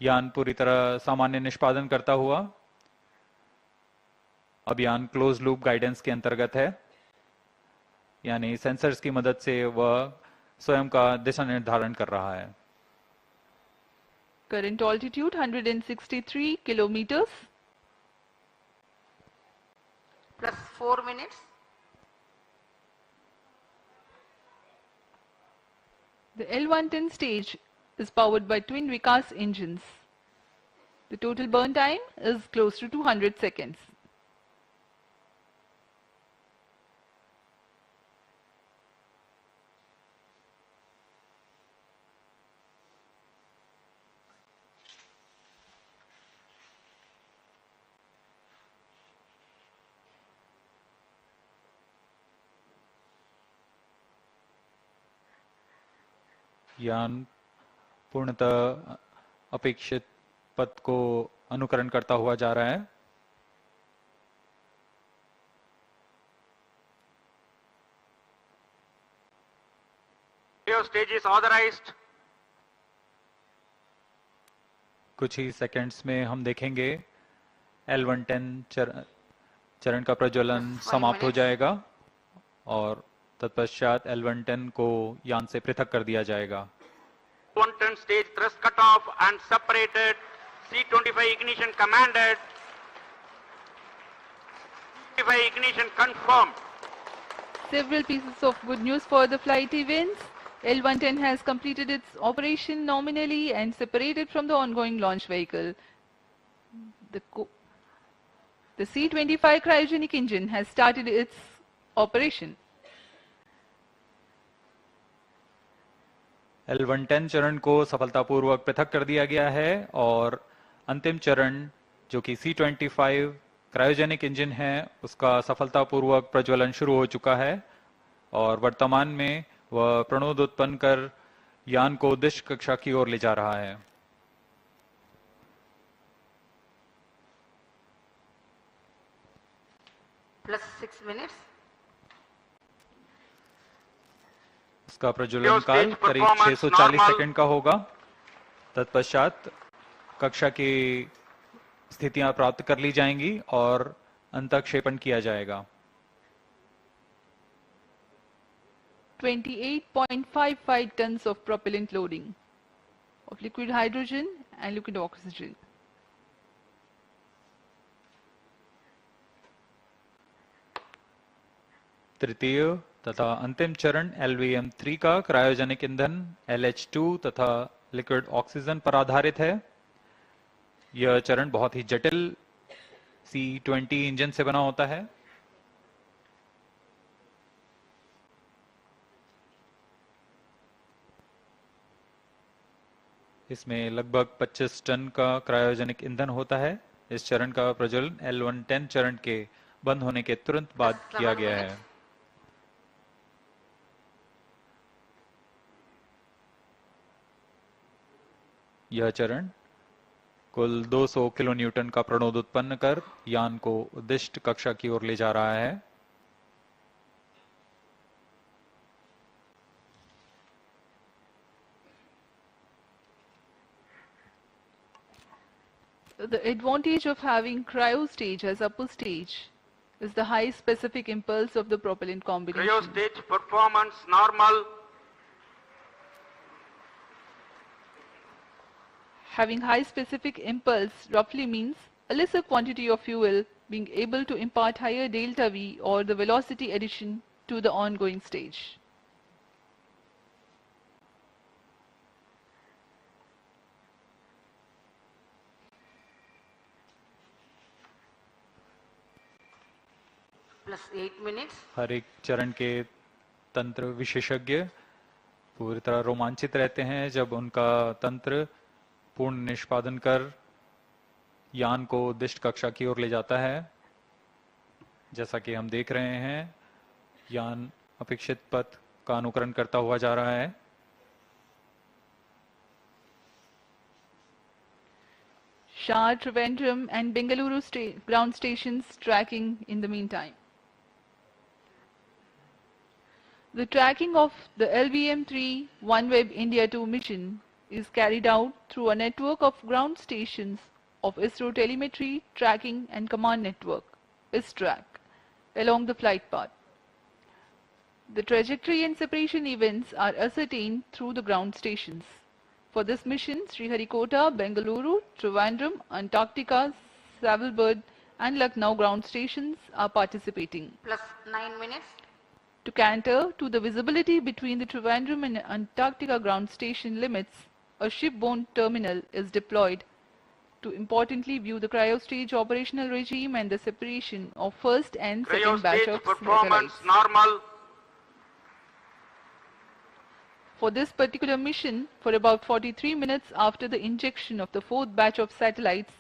यान पूरी तरह सामान्य निष्पादन करता हुआ अब यान क्लोज लूप गाइडेंस के अंतर्गत है, यानी सेंसर्स की मदद से वह स्वयं का दिशा निर्धारण कर रहा है। Current altitude 163 kilometers. Plus 4 minutes. The L110 stage is powered by twin Vikas engines. The total burn time is close to 200 seconds. यान पूर्णतः अपेक्षित पथ को अनुकरण करता हुआ जा रहा है। Stage is authorized. कुछ ही सेकंड्स में हम देखेंगे L110 चरण का प्रज्वलन समाप्त हो जाएगा और तत्पश्चात L110 को यान से पृथक कर दिया जाएगा। L110 stage thrust cut off and separated. C25 ignition commanded. C25 ignition confirmed. Several pieces of good news for the flight events. L110 has completed its operation nominally and separated from the ongoing launch vehicle. The C25 cryogenic engine has started its operation. L110 चरण को सफलतापूर्वक पृथक कर दिया गया है और अंतिम चरण जो कि C25 क्रायोजेनिक इंजन है उसका सफलतापूर्वक प्रज्वलन शुरू हो चुका है और वर्तमान में वह प्रणोद उत्पन्न कर यान को उद्देश्य कक्षा की ओर ले जा रहा है। Plus 6 minutes. इसका प्रज्वलन काल करीब 640 सेकंड का होगा। तत्पश्चात कक्षा की स्थितियां प्राप्त कर ली जाएंगी और अंतःक्षेपण किया जाएगा। 28.55 tons of propellant loading of liquid hydrogen and liquid oxygen. तृतीय तथा अंतिम चरण LVM-3 का क्रायोजेनिक ईंधन LH2 तथा लिक्विड ऑक्सीजन पर आधारित है। यह चरण बहुत ही जटिल C20 इंजन से बना होता है। इसमें लगभग 25 टन का क्रायोजेनिक ईंधन होता है। इस चरण का प्रज्वलन L110 चरण के बंद होने के तुरंत बाद किया गया है। यह चरण कुल 200 किलो न्यूटन का प्रणोद उत्पन्न कर यान को उद्दिष्ट कक्षा की ओर ले जा रहा है। The advantage of having cryo stage as upper stage is the high specific impulse of the propellant combination. Cryo stage performance normal. Having high specific impulse roughly means a lesser quantity of fuel being able to impart higher delta V or the velocity addition to the ongoing stage. Plus 8 minutes. हर एक चरण के तंत्र विशेषज्ञ पूरी तरह रोमांचित रहते हैं जब उनका तंत्र पूर्ण निष्पादन कर यान को उद्दिष्ट कक्षा की ओर ले जाता है। जैसा कि हम देख रहे हैं यान अपेक्षित पथ का अनुकरण करता हुआ जा रहा है। Shah, Trivandrum and Bengaluru ground stations tracking in the meantime. The tracking of the LVM-3 OneWeb India 2 mission is carried out through a network of ground stations of ISRO Telemetry Tracking and Command Network, ISTRAC, along the flight path. The trajectory and separation events are ascertained through the ground stations. For this mission, Sriharikota, Bengaluru, Trivandrum, Antarctica, Savalbird and Lucknow ground stations are participating. Plus 9 minutes. To cater to the visibility between the Trivandrum and Antarctica ground station limits, a shipborne terminal is deployed to importantly view the cryostage operational regime and the separation of first and second batch of performance satellites. normal. For this particular mission, for about 43 minutes after the injection of the fourth batch of satellites,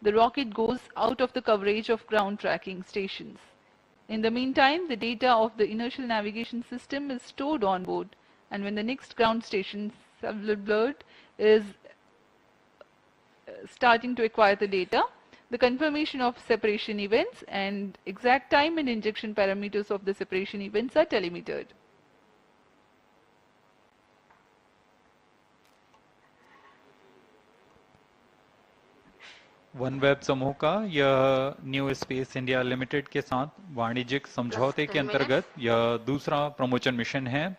the rocket goes out of the coverage of ground tracking stations. In the meantime, the data of the inertial navigation system is stored on board, and when the next ground station, Savalbird, is starting to acquire the data, the confirmation of separation events and exact time and injection parameters of the separation events are telemetered. OneWeb समूह का यह new space India limited के साथ वाणिज्यिक समझौते के अंतर्गत यह दूसरा प्रमोशन मिशन है।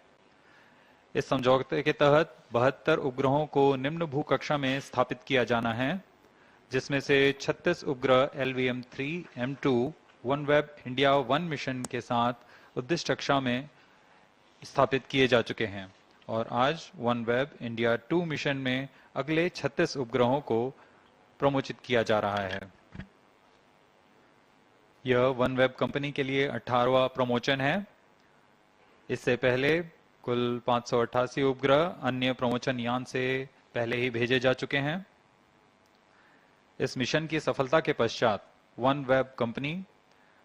इस समझौते के तहत 72 उपग्रहों को निम्न भूकक्षा में स्थापित किया जाना है, जिसमें से 36 उपग्रह LVM-3 M2 OneWeb India 1 mission के साथ उद्दिष्ट कक्षा में स्थापित किए जा चुके हैं और आज OneWeb इंडिया 2 मिशन में अगले 36 उपग्रहों को प्रमोचित किया जा रहा है। यह OneWeb कंपनी के लिए 18वां प्रमोशन है। इससे पहले कुल 588 उपग्रह अन्य प्रमोशन यान से पहले ही भेजे जा चुके हैं। इस मिशन की सफलता के पश्चात OneWeb कंपनी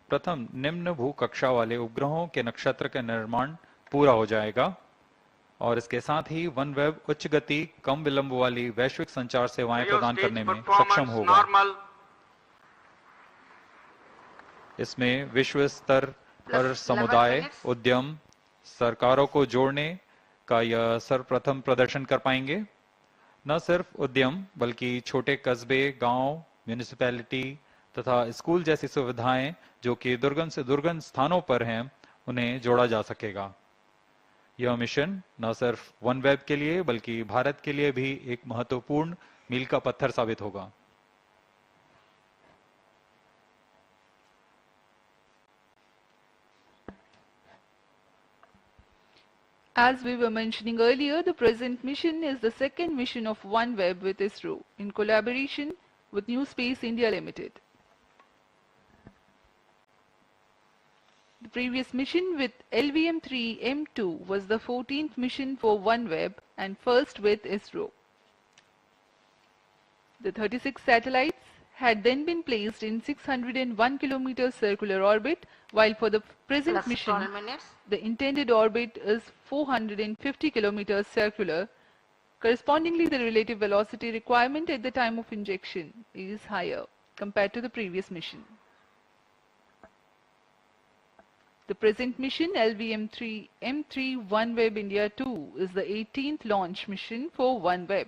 प्रथम निम्न भूकक्षा वाले उपग्रहों के नक्षत्र का निर्माण पूरा हो जाएगा और इसके साथ ही OneWeb उच्च गति कम विलंब वाली वैश्विक संचार सेवाएं प्रदान करने में सक्षम होगा। इसमें विश्व स्तर पर समुदाय, उद्यम, सरकारों को जोड़ने का यह सर्वप्रथम प्रदर्शन कर पाएंगे। न सिर्फ उद्यम बल्कि छोटे कस्बे, गांव, म्यूनिसिपैलिटी तथा स्कूल जैसी सुविधाएं जो कि दुर्गम से दुर्गम स्थानों पर हैं, उन्हें जोड़ा जा सकेगा। यह मिशन न सिर्फ OneWeb के लिए बल्कि भारत के लिए भी एक महत्वपूर्ण मील का पत्थर साबित होगा। As we were mentioning earlier, the present mission is the second mission of OneWeb with ISRO in collaboration with New Space India Limited. The previous mission with LVM-3 M2 was the 14th mission for OneWeb and first with ISRO. The 36 satellites had then been placed in 601 km circular orbit, while for the present Plus mission, 12 minutes. the intended orbit is 450 km circular. Correspondingly, the relative velocity requirement at the time of injection is higher compared to the previous mission. The present mission LVM-3 M3 OneWeb India 2 is the 18th launch mission for OneWeb.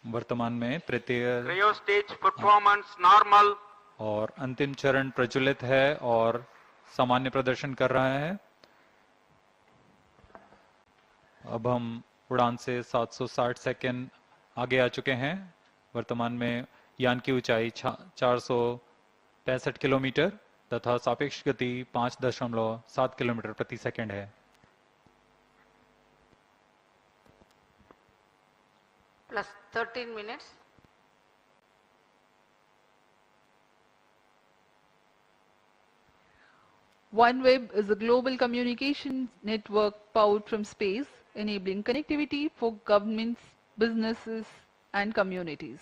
वर्तमान में तृतीय क्रायोस्टेज performance normal और अंतिम चरण प्रज्वलित है और सामान्य प्रदर्शन कर रहा है। अब हम उड़ान से 760 सेकंड आगे आ चुके हैं। वर्तमान में यान की ऊंचाई 465 किलोमीटर तथा सापेक्ष गति 5.7 किलोमीटर प्रति सेकंड है। Plus 13 minutes. OneWeb is a global communications network powered from space, enabling connectivity for governments, businesses, and communities.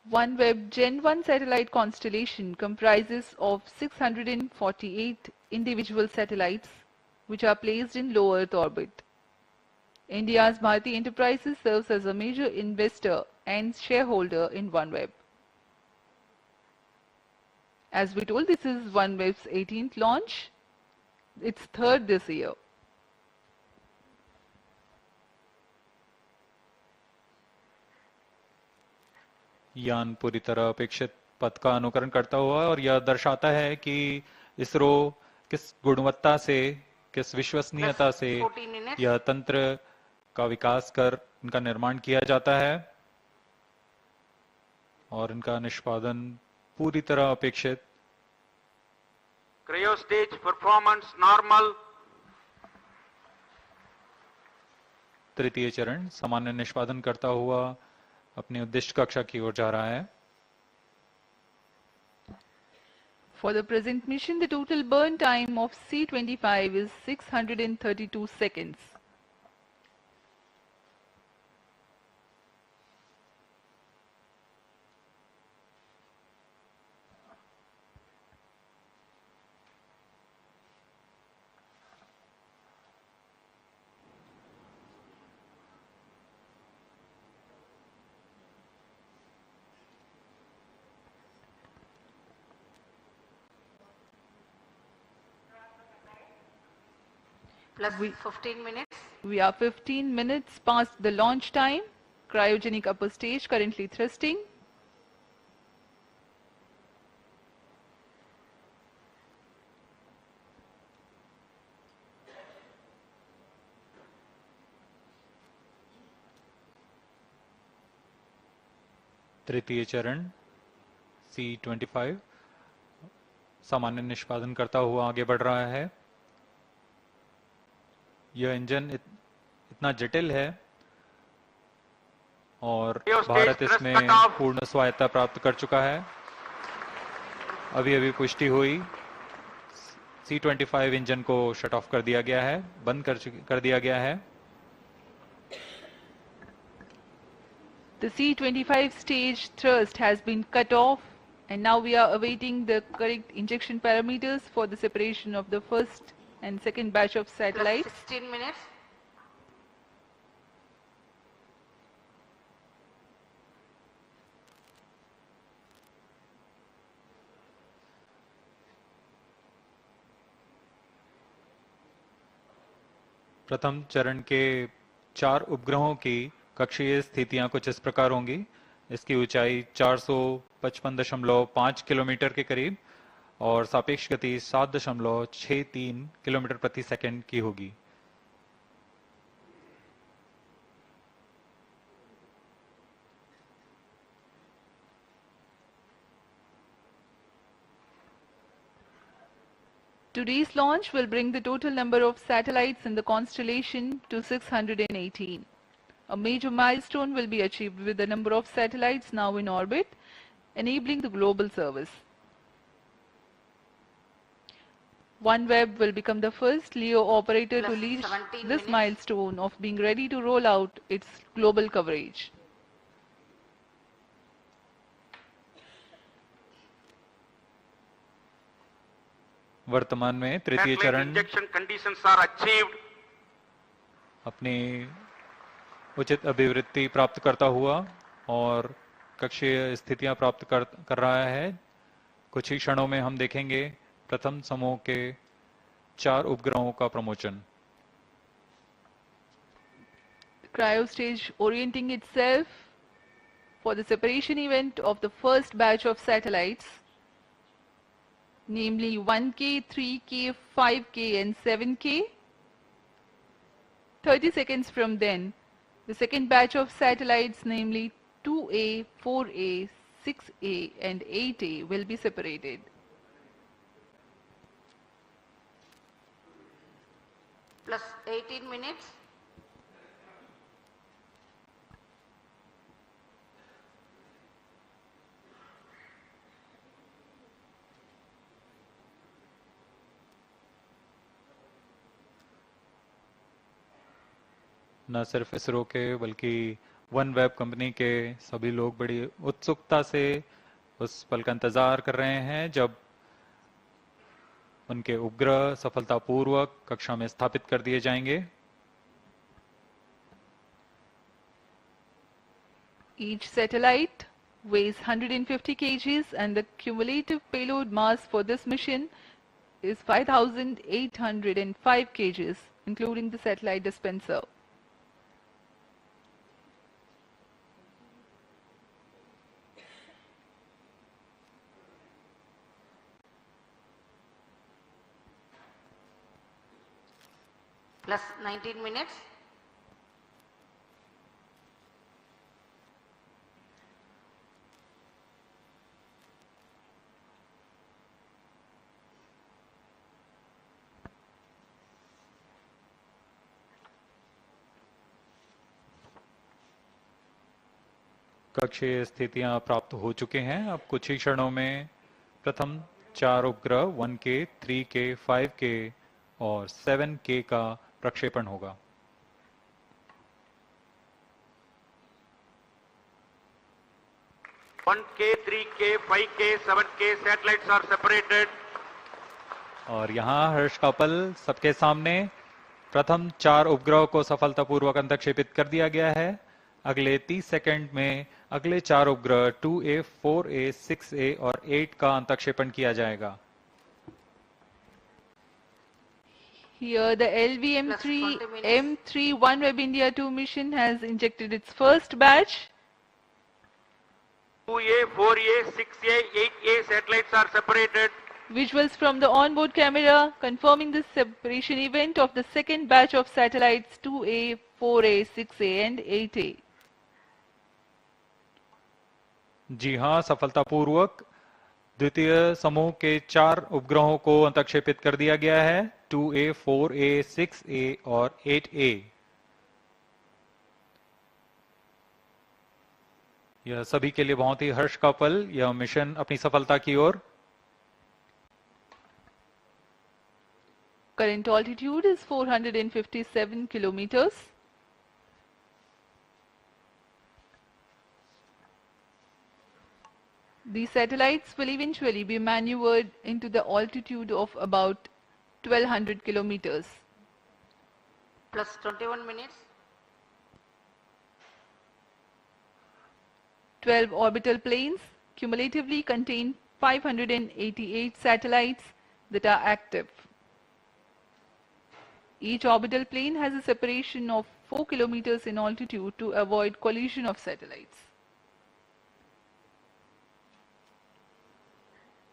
OneWeb Gen 1 satellite constellation comprises of 648 individual satellites which are placed in low Earth orbit. India's Bharti Enterprises serves as a major investor and shareholder in OneWeb. As we told, this is OneWeb's 18th launch, its third this year. यान पूरी तरह अपेक्षित पथ का अनुकरण करता हुआ और यह दर्शाता है कि इसरो किस गुणवत्ता से, किस विश्वसनीयता से यह तंत्र का विकास कर इनका निर्माण किया जाता है और इनका निष्पादन पूरी तरह अपेक्षित। Cryo stage performance normal. तृतीय चरण सामान्य निष्पादन करता हुआ अपनी उद्दिष्ट कक्षा की ओर जा रहा है। For the present mission, the total burn time of C-25 is 632 seconds. Plus 15 minutes. We are 15 minutes past the launch time. Cryogenic upper stage currently thrusting. तृतीय चरण C-25 सामान्य निष्पादन करता हुआ आगे बढ़ रहा है। यह इंजन इतना जटिल है और भारत इसमें पूर्ण स्वायत्ता प्राप्त कर चुका है। अभी पुष्टि हुई, C-25 इंजन को शट ऑफ कर दिया गया है, बंद कर दिया गया है। The C-25 stage thrust has been cut off and now we are awaiting the correct injection parameters for the separation of the first and second batch of satellites. Plus 16 minutes. प्रथम चरण के 4 उपग्रहों की कक्षीय स्थितियां कुछ इस प्रकार होंगी। इसकी ऊंचाई 455.5 किलोमीटर के करीब और सापेक्ष गति 7.63 किलोमीटर प्रति सेकंड की होगी। Today's launch will bring the total number of satellites in the constellation to 618. A major milestone will be achieved with the number of satellites now in orbit, enabling the global service. OneWeb will become the first LEO operator to reach this milestone of being ready to roll out its global coverage. वर्तमान में तृतीय चरण अपनी उचित अभिवृद्धि प्राप्त करता हुआ और कक्षीय स्थितियां प्राप्त कर रहा है। कुछ ही क्षणों में हम देखेंगे प्रथम समूह के 4 उपग्रहों का प्रमोचन। Cryo stage orienting itself for the separation event of the first batch of satellites, namely 1K, 3K, 5K and 7K. 30 seconds from then, the second batch of satellites, namely 2A, 4A, 6A and 8A will be separated. Plus 18 minutes. न सिर्फ इसरो के बल्कि OneWeb company के सभी लोग बड़ी उत्सुकता से उस पल का इंतजार कर रहे हैं जब उनके उपग्रह सफलतापूर्वक कक्षा में स्थापित कर दिए जाएंगे। Each satellite weighs 150 kgs and the cumulative payload mass for this mission is 5,805 kgs, including the satellite dispenser. Plus 19 minutes. कक्षीय स्थितियां प्राप्त हो चुके हैं। अब कुछ ही क्षणों में प्रथम 4 उपग्रह 1K, 3K, 5K और 7K का प्रक्षेपण होगा। One K, 3K, 5K, 7K satellites are separated. और यहाँ हर्ष का पल सबके सामने प्रथम 4 उपग्रह को सफलतापूर्वक अंतक्षेपित कर दिया गया है। अगले 30 सेकंड में अगले 4 उपग्रह 2A, 4A, 6A और 8 का अंतक्षेपण किया जाएगा। Here the LVM-3 M3 OneWeb India 2 mission has injected its first batch. 2A, 4A, 6A, 8A satellites are separated. Visuals from the onboard camera confirming the separation event of the second batch of satellites 2A, 4A, 6A and 8A. जी हां, सफलतापूर्वक द्वितीय समूह के 4 उपग्रहों को अंतक्षेपित कर दिया गया है। 2A, 4A, 6A और 8A। यह सभी के लिए बहुत ही हर्ष का पल। यह मिशन अपनी सफलता की ओर। Current altitude is 457 kilometers. These satellites will eventually be maneuvered into the altitude of about 1200 kilometers. Plus 21 minutes. 12 orbital planes cumulatively contain 588 satellites that are active. Each orbital plane has a separation of 4 kilometers in altitude to avoid collision of satellites.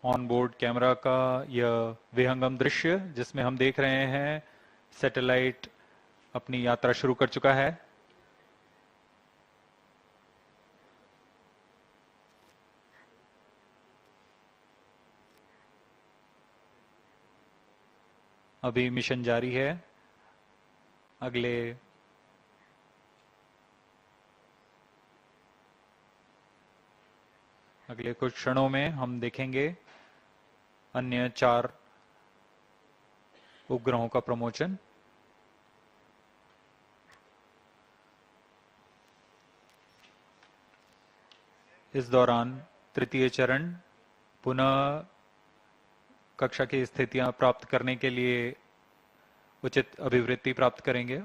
On board camera का यह विहंगम दृश्य जिसमें हम देख रहे हैं satellite अपनी यात्रा शुरू कर चुका है। अभी मिशन जारी है। अगले कुछ क्षणों में हम देखेंगे अन्य 4 उपग्रहों का प्रमोशन। इस दौरान तृतीय चरण पुनः कक्षा की स्थितियां प्राप्त करने के लिए उचित अभिवृत्ति प्राप्त करेंगे।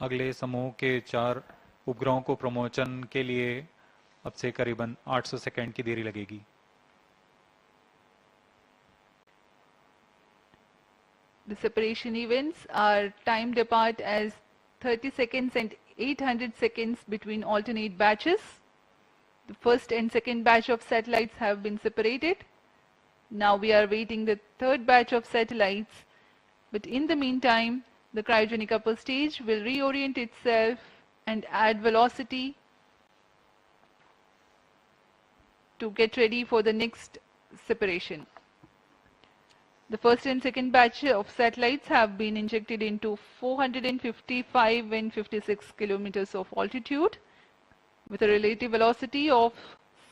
अगले समूह के 4 उपग्रहों को प्रमोशन के लिए अब से करीबन 800 सेकंड की देरी लगेगी। The separation events are timed apart as 30 seconds and 800 seconds between alternate batches. The first and second batch of satellites have been separated. Now we are waiting the third batch of satellites. But in the meantime, the cryogenic upper stage will reorient itself and add velocity to get ready for the next separation. The first and second batch of satellites have been injected into 455 and 56 kilometers of altitude with a relative velocity of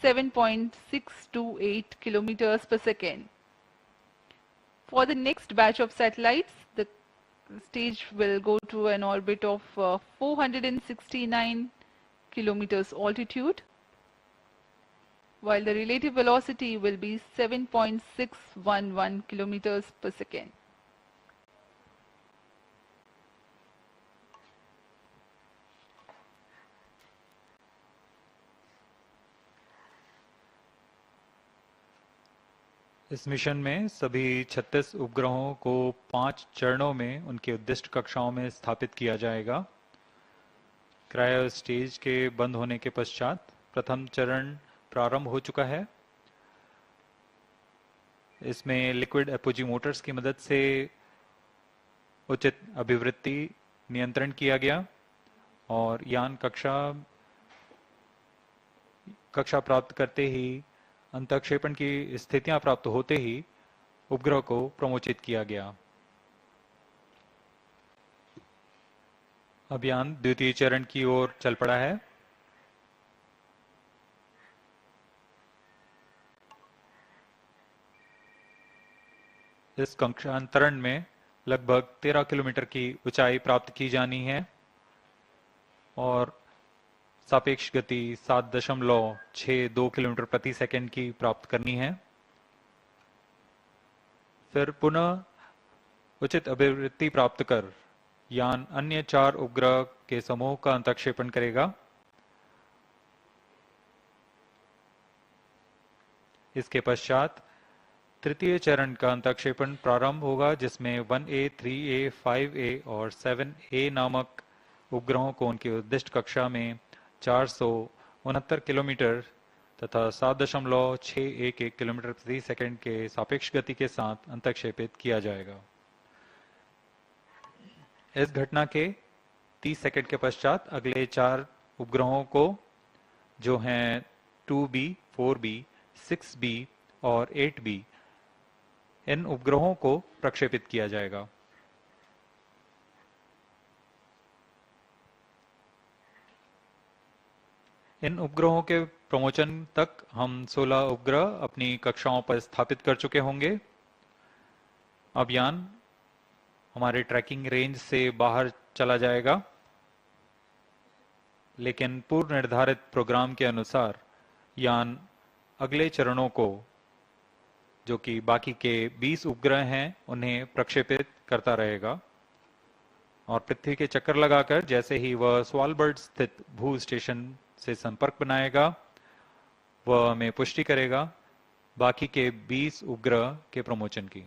7.628 kilometers per second. For the next batch of satellites, the stage will go to an orbit of 469 kilometers altitude, while the relative velocity will be 7.611 kilometers per second. इस mission में सभी 36 उपग्रहों को 5 चरणों में उनके उद्दिष्ट कक्षाओं में स्थापित किया जाएगा। क्रायो स्टेज के बंद होने के पश्चात प्रथम चरण प्रारंभ हो चुका है। इसमें लिक्विड एपोजी मोटर्स की मदद से उचित अभिवृत्ति नियंत्रण किया गया और यान कक्षा प्राप्त करते ही अंतःक्षेपण की स्थितियां प्राप्त होते ही उपग्रह को प्रमोचित किया गया। अभियान द्वितीय चरण की ओर चल पड़ा है। इस कक्षांतरण में लगभग 13 किलोमीटर की ऊंचाई प्राप्त की जानी है और सापेक्ष गति 7.62 किलोमीटर प्रति सेकंड की प्राप्त करनी है। फिर पुनः उचित अभिवृत्ति प्राप्त कर यान अन्य 4 उपग्रह के समूह का अंतःक्षेपण करेगा। इसके पश्चात तृतीय चरण का अंतःक्षेपण प्रारंभ होगा, जिसमें 1A, 3A, 5A और 7A नामक उपग्रहों को उनकी उद्दिष्ट कक्षा में 469 किलोमीटर तथा 7.611 किलोमीटर प्रति सेकंड के सापेक्ष गति के साथ अंतःक्षेपित किया जाएगा। इस घटना के 30 सेकंड के पश्चात अगले 4 उपग्रहों को, जो हैं 2B, 4B, 6B और 8B, इन उपग्रहों को प्रक्षेपित किया जाएगा। इन उपग्रहों के प्रमोचन तक हम 16 उपग्रह अपनी कक्षाओं पर स्थापित कर चुके होंगे। अब यान हमारे ट्रैकिंग रेंज से बाहर चला जाएगा, लेकिन पूर्व निर्धारित प्रोग्राम के अनुसार यान अगले चरणों को, जो कि बाकी के 20 उपग्रह हैं, उन्हें प्रक्षेपित करता रहेगा और पृथ्वी के चक्कर लगाकर जैसे ही वह स्वालबर्ड स्थित भू स्टेशन से संपर्क बनाएगा, वह हमें पुष्टि करेगा बाकी के 20 उपग्रह के प्रमोचन की।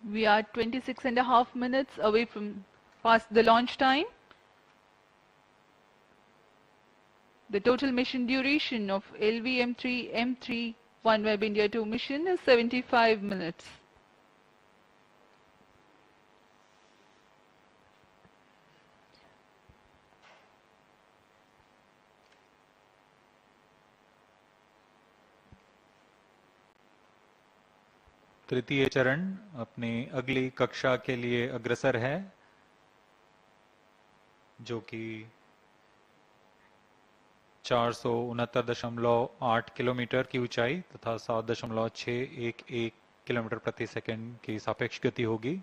We are 26.5 minutes away from past the launch time. The total mission duration of LVM-3 OneWeb India 2 mission is 75 minutes. तृतीय चरण अपनी अगली कक्षा के लिए अग्रसर है, जो कि 469.8 किलोमीटर की ऊंचाई तथा 7.611 किलोमीटर प्रति सेकंड की सापेक्ष गति होगी।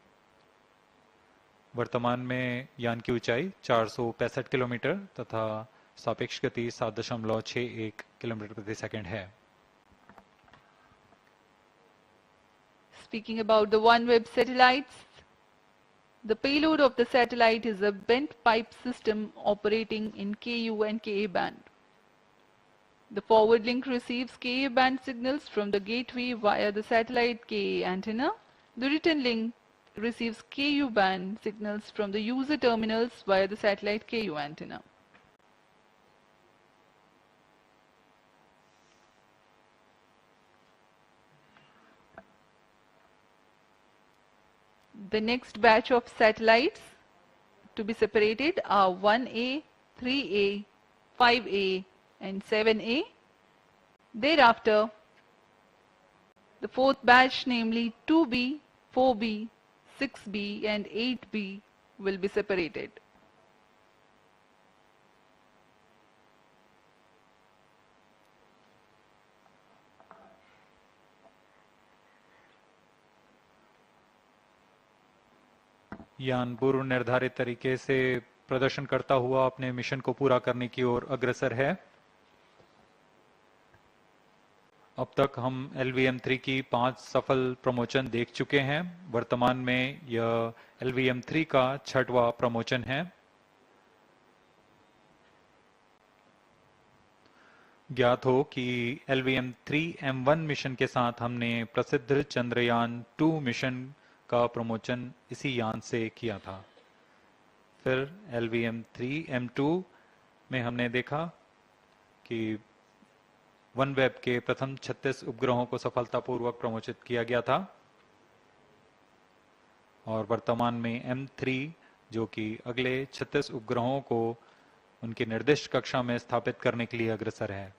वर्तमान में यान की ऊंचाई 465 किलोमीटर तथा सापेक्ष गति 7.61 किलोमीटर प्रति सेकंड है। Speaking about the OneWeb satellites, the payload of the satellite is a bent pipe system operating in Ku and Ka band. The forward link receives Ka band signals from the gateway via the satellite Ka antenna. The return link receives Ku band signals from the user terminals via the satellite Ku antenna. The next batch of satellites to be separated are 1A, 3A, 5A and 7A. Thereafter, the fourth batch, namely 2B, 4B, 6B and 8B will be separated. यान पूर्व निर्धारित तरीके से प्रदर्शन करता हुआ अपने mission को पूरा करने की ओर अग्रसर है। अब तक हम LVM-3 की 5 सफल प्रमोशन देख चुके हैं। वर्तमान में यह LVM-3 का 6वां प्रमोशन है। ज्ञात हो कि LVM-3M1 मिशन के साथ हमने प्रसिद्ध चंद्रयान 2 मिशन का प्रमोशन इसी यान से किया था। फिर LVM-3M2 में हमने देखा कि OneWeb के प्रथम 36 उपग्रहों को सफलतापूर्वक प्रमोशित किया गया था और वर्तमान में M3 जो कि अगले 36 उपग्रहों को उनकी निर्दिष्ट कक्षा में स्थापित करने के लिए अग्रसर है।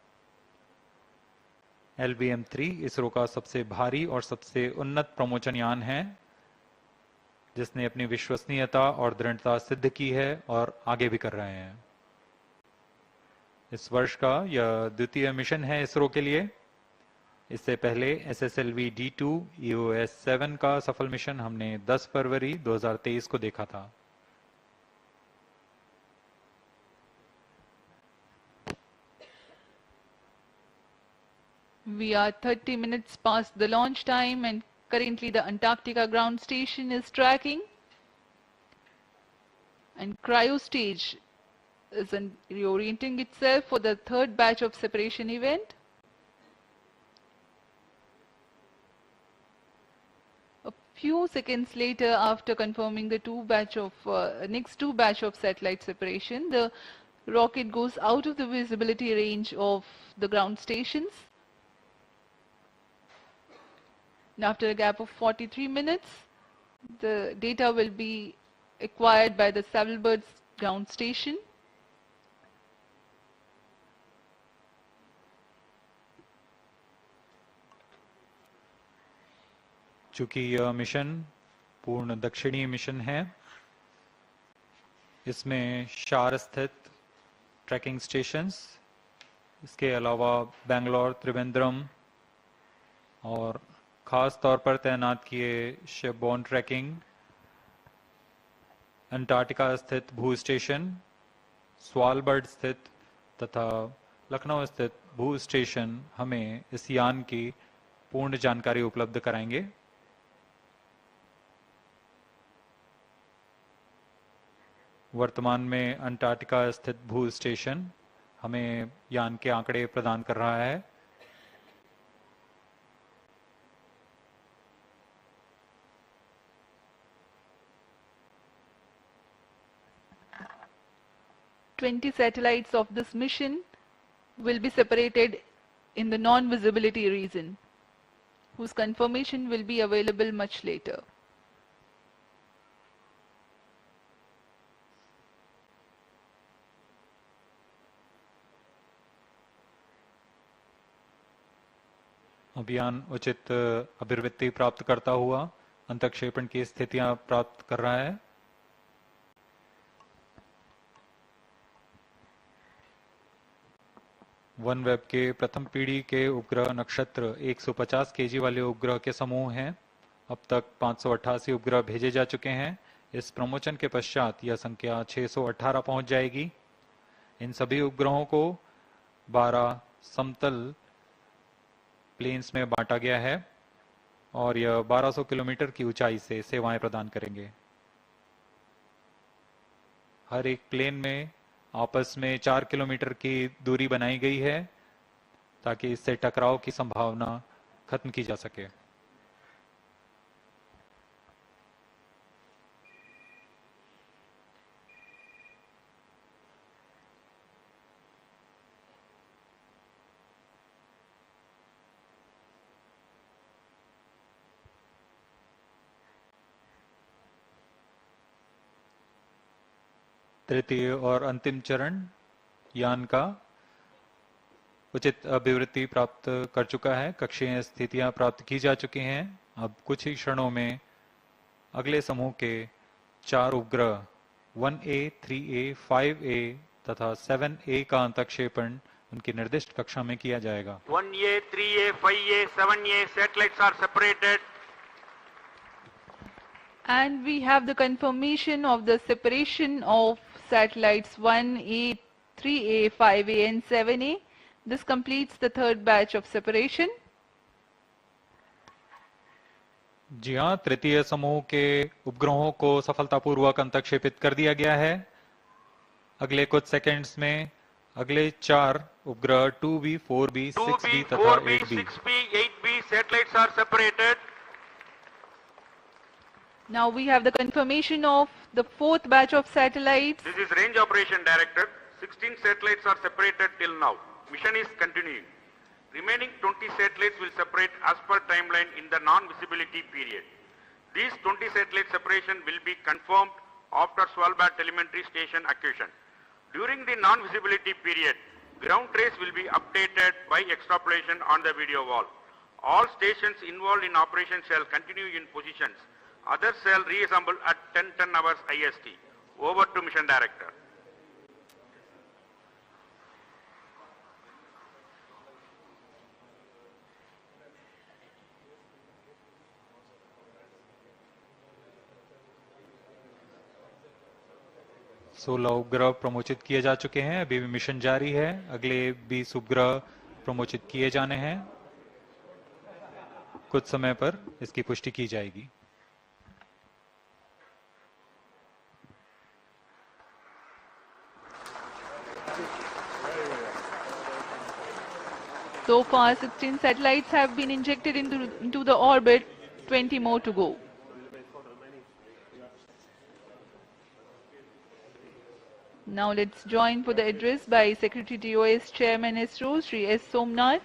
LVM-3 इसरो का सबसे भारी और सबसे उन्नत प्रमोशन यान है जिसने अपनी विश्वसनीयता और दृढ़ता सिद्ध की है और आगे भी कर रहे हैं। इस वर्ष का यह द्वितीय मिशन है इसरो के लिए। इससे पहले SSLV D2 EOS-7 का सफल मिशन हमने 10 फरवरी 2023 को देखा था। We are 30 minutes past the launch time and currently the Antarctica ground station is tracking and cryo stage is reorienting itself for the third batch of separation event. A few seconds later, after confirming the next two batch of satellite separation, the rocket goes out of the visibility range of the ground stations. And after a gap of 43 minutes, the data will be acquired by the Savilbirds ground station. चूंकि यह mission पूर्ण दक्षिणी mission है, इसमें शार स्थित trekking stations, इसके अलावा बेंगलोर, त्रिवेंद्रम और खास तौर पर तैनात किए शिपबोर्न ट्रैकिंग, अंटार्कटिका स्थित भू स्टेशन, स्वालबर्ड स्थित तथा लखनऊ स्थित भू स्टेशन हमें इस यान की पूर्ण जानकारी उपलब्ध कराएंगे। वर्तमान में अंटार्कटिका स्थित भू स्टेशन हमें यान के आंकड़े प्रदान कर रहा है। "20 satellites of this mission will be separated in the non-visibility region, whose confirmation will be available much later." अभियान उचित अभिवृत्ति प्राप्त करता हुआ अंतक्षेपण की स्थितियां प्राप्त कर रहा है। OneWeb के प्रथम पीढ़ी के उपग्रह नक्षत्र 150 kg वाले उपग्रह के समूह हैं। अब तक 588 उपग्रह भेजे जा चुके हैं। इस प्रमोशन के पश्चात यह संख्या 618 पहुंच जाएगी। इन सभी उपग्रहों को 12 समतल प्लेन्स में बांटा गया है और यह 1200 किलोमीटर की ऊंचाई से सेवाएं प्रदान करेंगे। हर एक प्लेन में आपस में 4 किलोमीटर की दूरी बनाई गई है ताकि इससे टकराव की संभावना खत्म की जा सके। तृतीय और अंतिम चरण यान का उचित अभिवृत्ति प्राप्त कर चुका है। कक्षीय स्थितियां प्राप्त की जा चुकी हैं। अब कुछ ही क्षणों में अगले समूह के 4 उपग्रह 1A, 3A, 5A तथा 7A का अंतक्षेपण उनकी निर्दिष्ट कक्षा में किया जाएगा। 1A, 3A, 5A, 7A satellites are separated. And we have the confirmation of the separation of satellites 1A, 3A, 5A and 7A. This completes the third batch of separation. जी हाँ, तृतीय समूह के उपग्रहों को सफलतापूर्वक अंतक्षेपित कर दिया गया है। अगले कुछ सेकंड्स में अगले 4 उपग्रह 2B, 4B, 6B तथा 8B 6B, 8B satellites are separated. Now we have the confirmation of the 4th batch of satellites. This is Range Operation Director. 16 satellites are separated till now. Mission is continuing. Remaining 20 satellites will separate as per timeline in the non-visibility period. These 20 satellite separation will be confirmed after Svalbard telemetry station acquisition. During the non-visibility period, ground trace will be updated by extrapolation on the video wall. All stations involved in operation shall continue in positions. Others shall reassemble at 10:10 hours IST. Over to Mission Director. सोलह उपग्रह प्रमोचित किए जा चुके हैं। अभी भी mission जारी है। अगले 20 उपग्रह प्रमोचित किए जाने हैं। कुछ समय पर इसकी पुष्टि की जाएगी। So far 16 satellites have been injected into the orbit, 20 more to go. Now let's join for the address by Secretary TOS Chairman ISRO, Shri S. Somnath.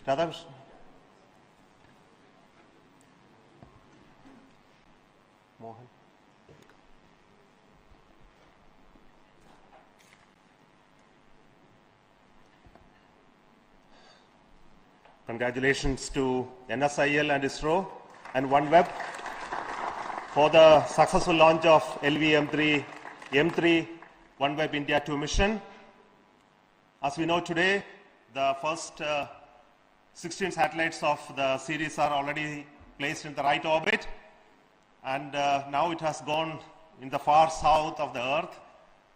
Radhakrishnan. Mohan. Congratulations to NSIL and ISRO and OneWeb for the successful launch of LV-M3 OneWeb India 2 mission. As we know today, the first 16 satellites of the series are already placed in the right orbit, and now it has gone in the far south of the Earth,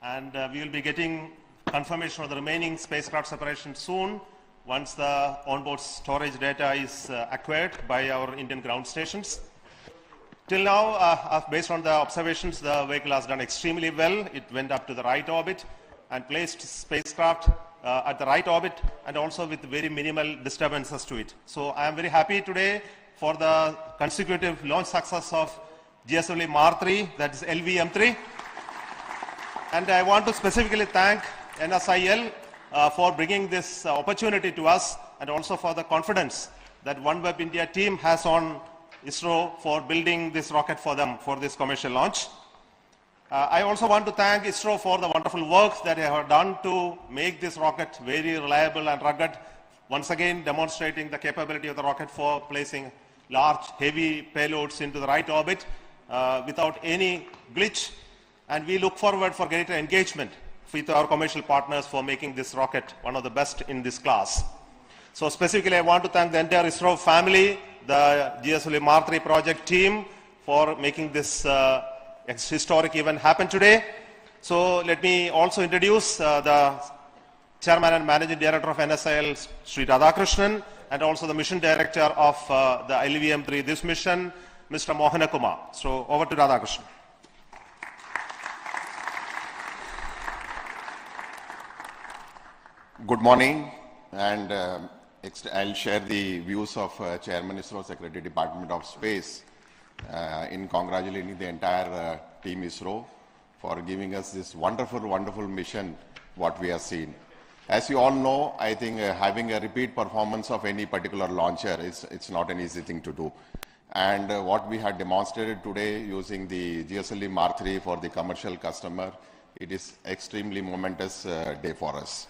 and we will be getting confirmation of the remaining spacecraft separation soon once the onboard storage data is acquired by our Indian ground stations. Till now, based on the observations, the vehicle has done extremely well. It went up to the right orbit and placed spacecraft at the right orbit, and also with very minimal disturbances to it. So I am very happy today for the consecutive launch success of GSLV Mar-3, that is LV-M3. And I want to specifically thank NSIL for bringing this opportunity to us, and also for the confidence that OneWeb India team has on ISRO for building this rocket for them for this commercial launch. I also want to thank ISRO for the wonderful work that they have done to make this rocket very reliable and rugged, once again demonstrating the capability of the rocket for placing large, heavy payloads into the right orbit without any glitch. And we look forward for greater engagement with our commercial partners for making this rocket one of the best in this class. So specifically, I want to thank the entire ISRO family, the GSLV Mar-3 project team for making this historic event happen today. So let me also introduce the Chairman and Managing Director of NSIL, Sri Radhakrishnan, and also the Mission Director of the LV-M3, this mission, Mr. Mohana Kumar. So over to Radhakrishnan. Good morning, and I'll share the views of Chairman ISRO, Secretary Department of Space, in congratulating the entire team ISRO for giving us this wonderful, wonderful mission, what we have seen. As you all know, I think having a repeat performance of any particular launcher it's not an easy thing to do. And what we had demonstrated today using the GSLV Mar-3 for the commercial customer, it is extremely momentous day for us.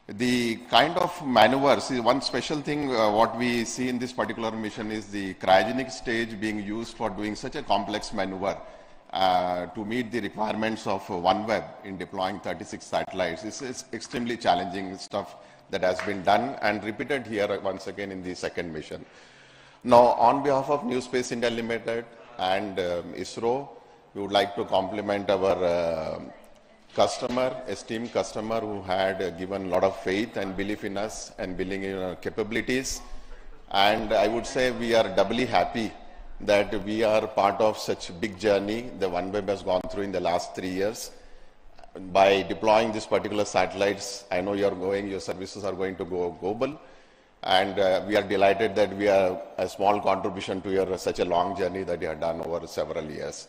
The kind of maneuvers, one special thing what we see in this particular mission is the cryogenic stage being used for doing such a complex maneuver to meet the requirements of OneWeb in deploying 36 satellites. This is extremely challenging stuff that has been done and repeated here once again in the second mission. Now, on behalf of New Space India Limited and ISRO, we would like to compliment our esteemed customer who had given a lot of faith and belief in us and believing in our capabilities. And I would say we are doubly happy that we are part of such a big journey the OneWeb has gone through in the last 3 years. By deploying these particular satellites, I know your services are going to go global. And we are delighted that we are a small contribution to your such a long journey that you have done over several years.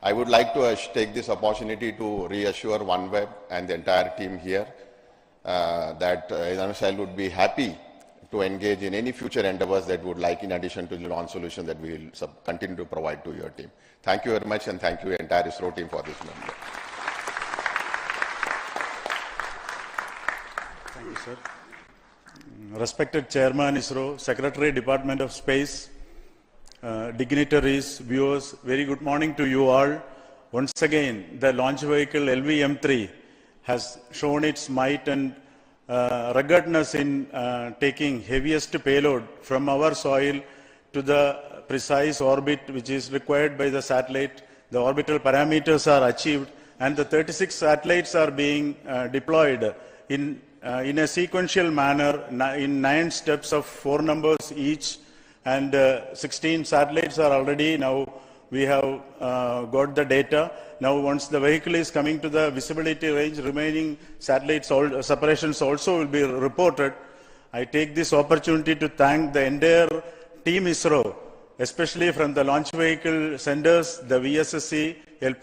I would like to take this opportunity to reassure OneWeb and the entire team here that NSL would be happy to engage in any future endeavors that would like, in addition to the launch solution that we will continue to provide to your team. Thank you very much, and thank you entire ISRO team for this member. Thank you, sir. Respected Chairman ISRO, Secretary Department of Space, dignitaries, viewers, very good morning to you all. Once again, the launch vehicle LV-M3 has shown its might and ruggedness in taking heaviest payload from our soil to the precise orbit which is required by the satellite. The orbital parameters are achieved and the 36 satellites are being deployed in a sequential manner in 9 steps of 4 numbers each, and 16 satellites are already now. We have got the data. Now once the vehicle is coming to the visibility range, remaining satellites separations also will be reported. I take this opportunity to thank the entire team ISRO, especially from the launch vehicle senders, the VSSC,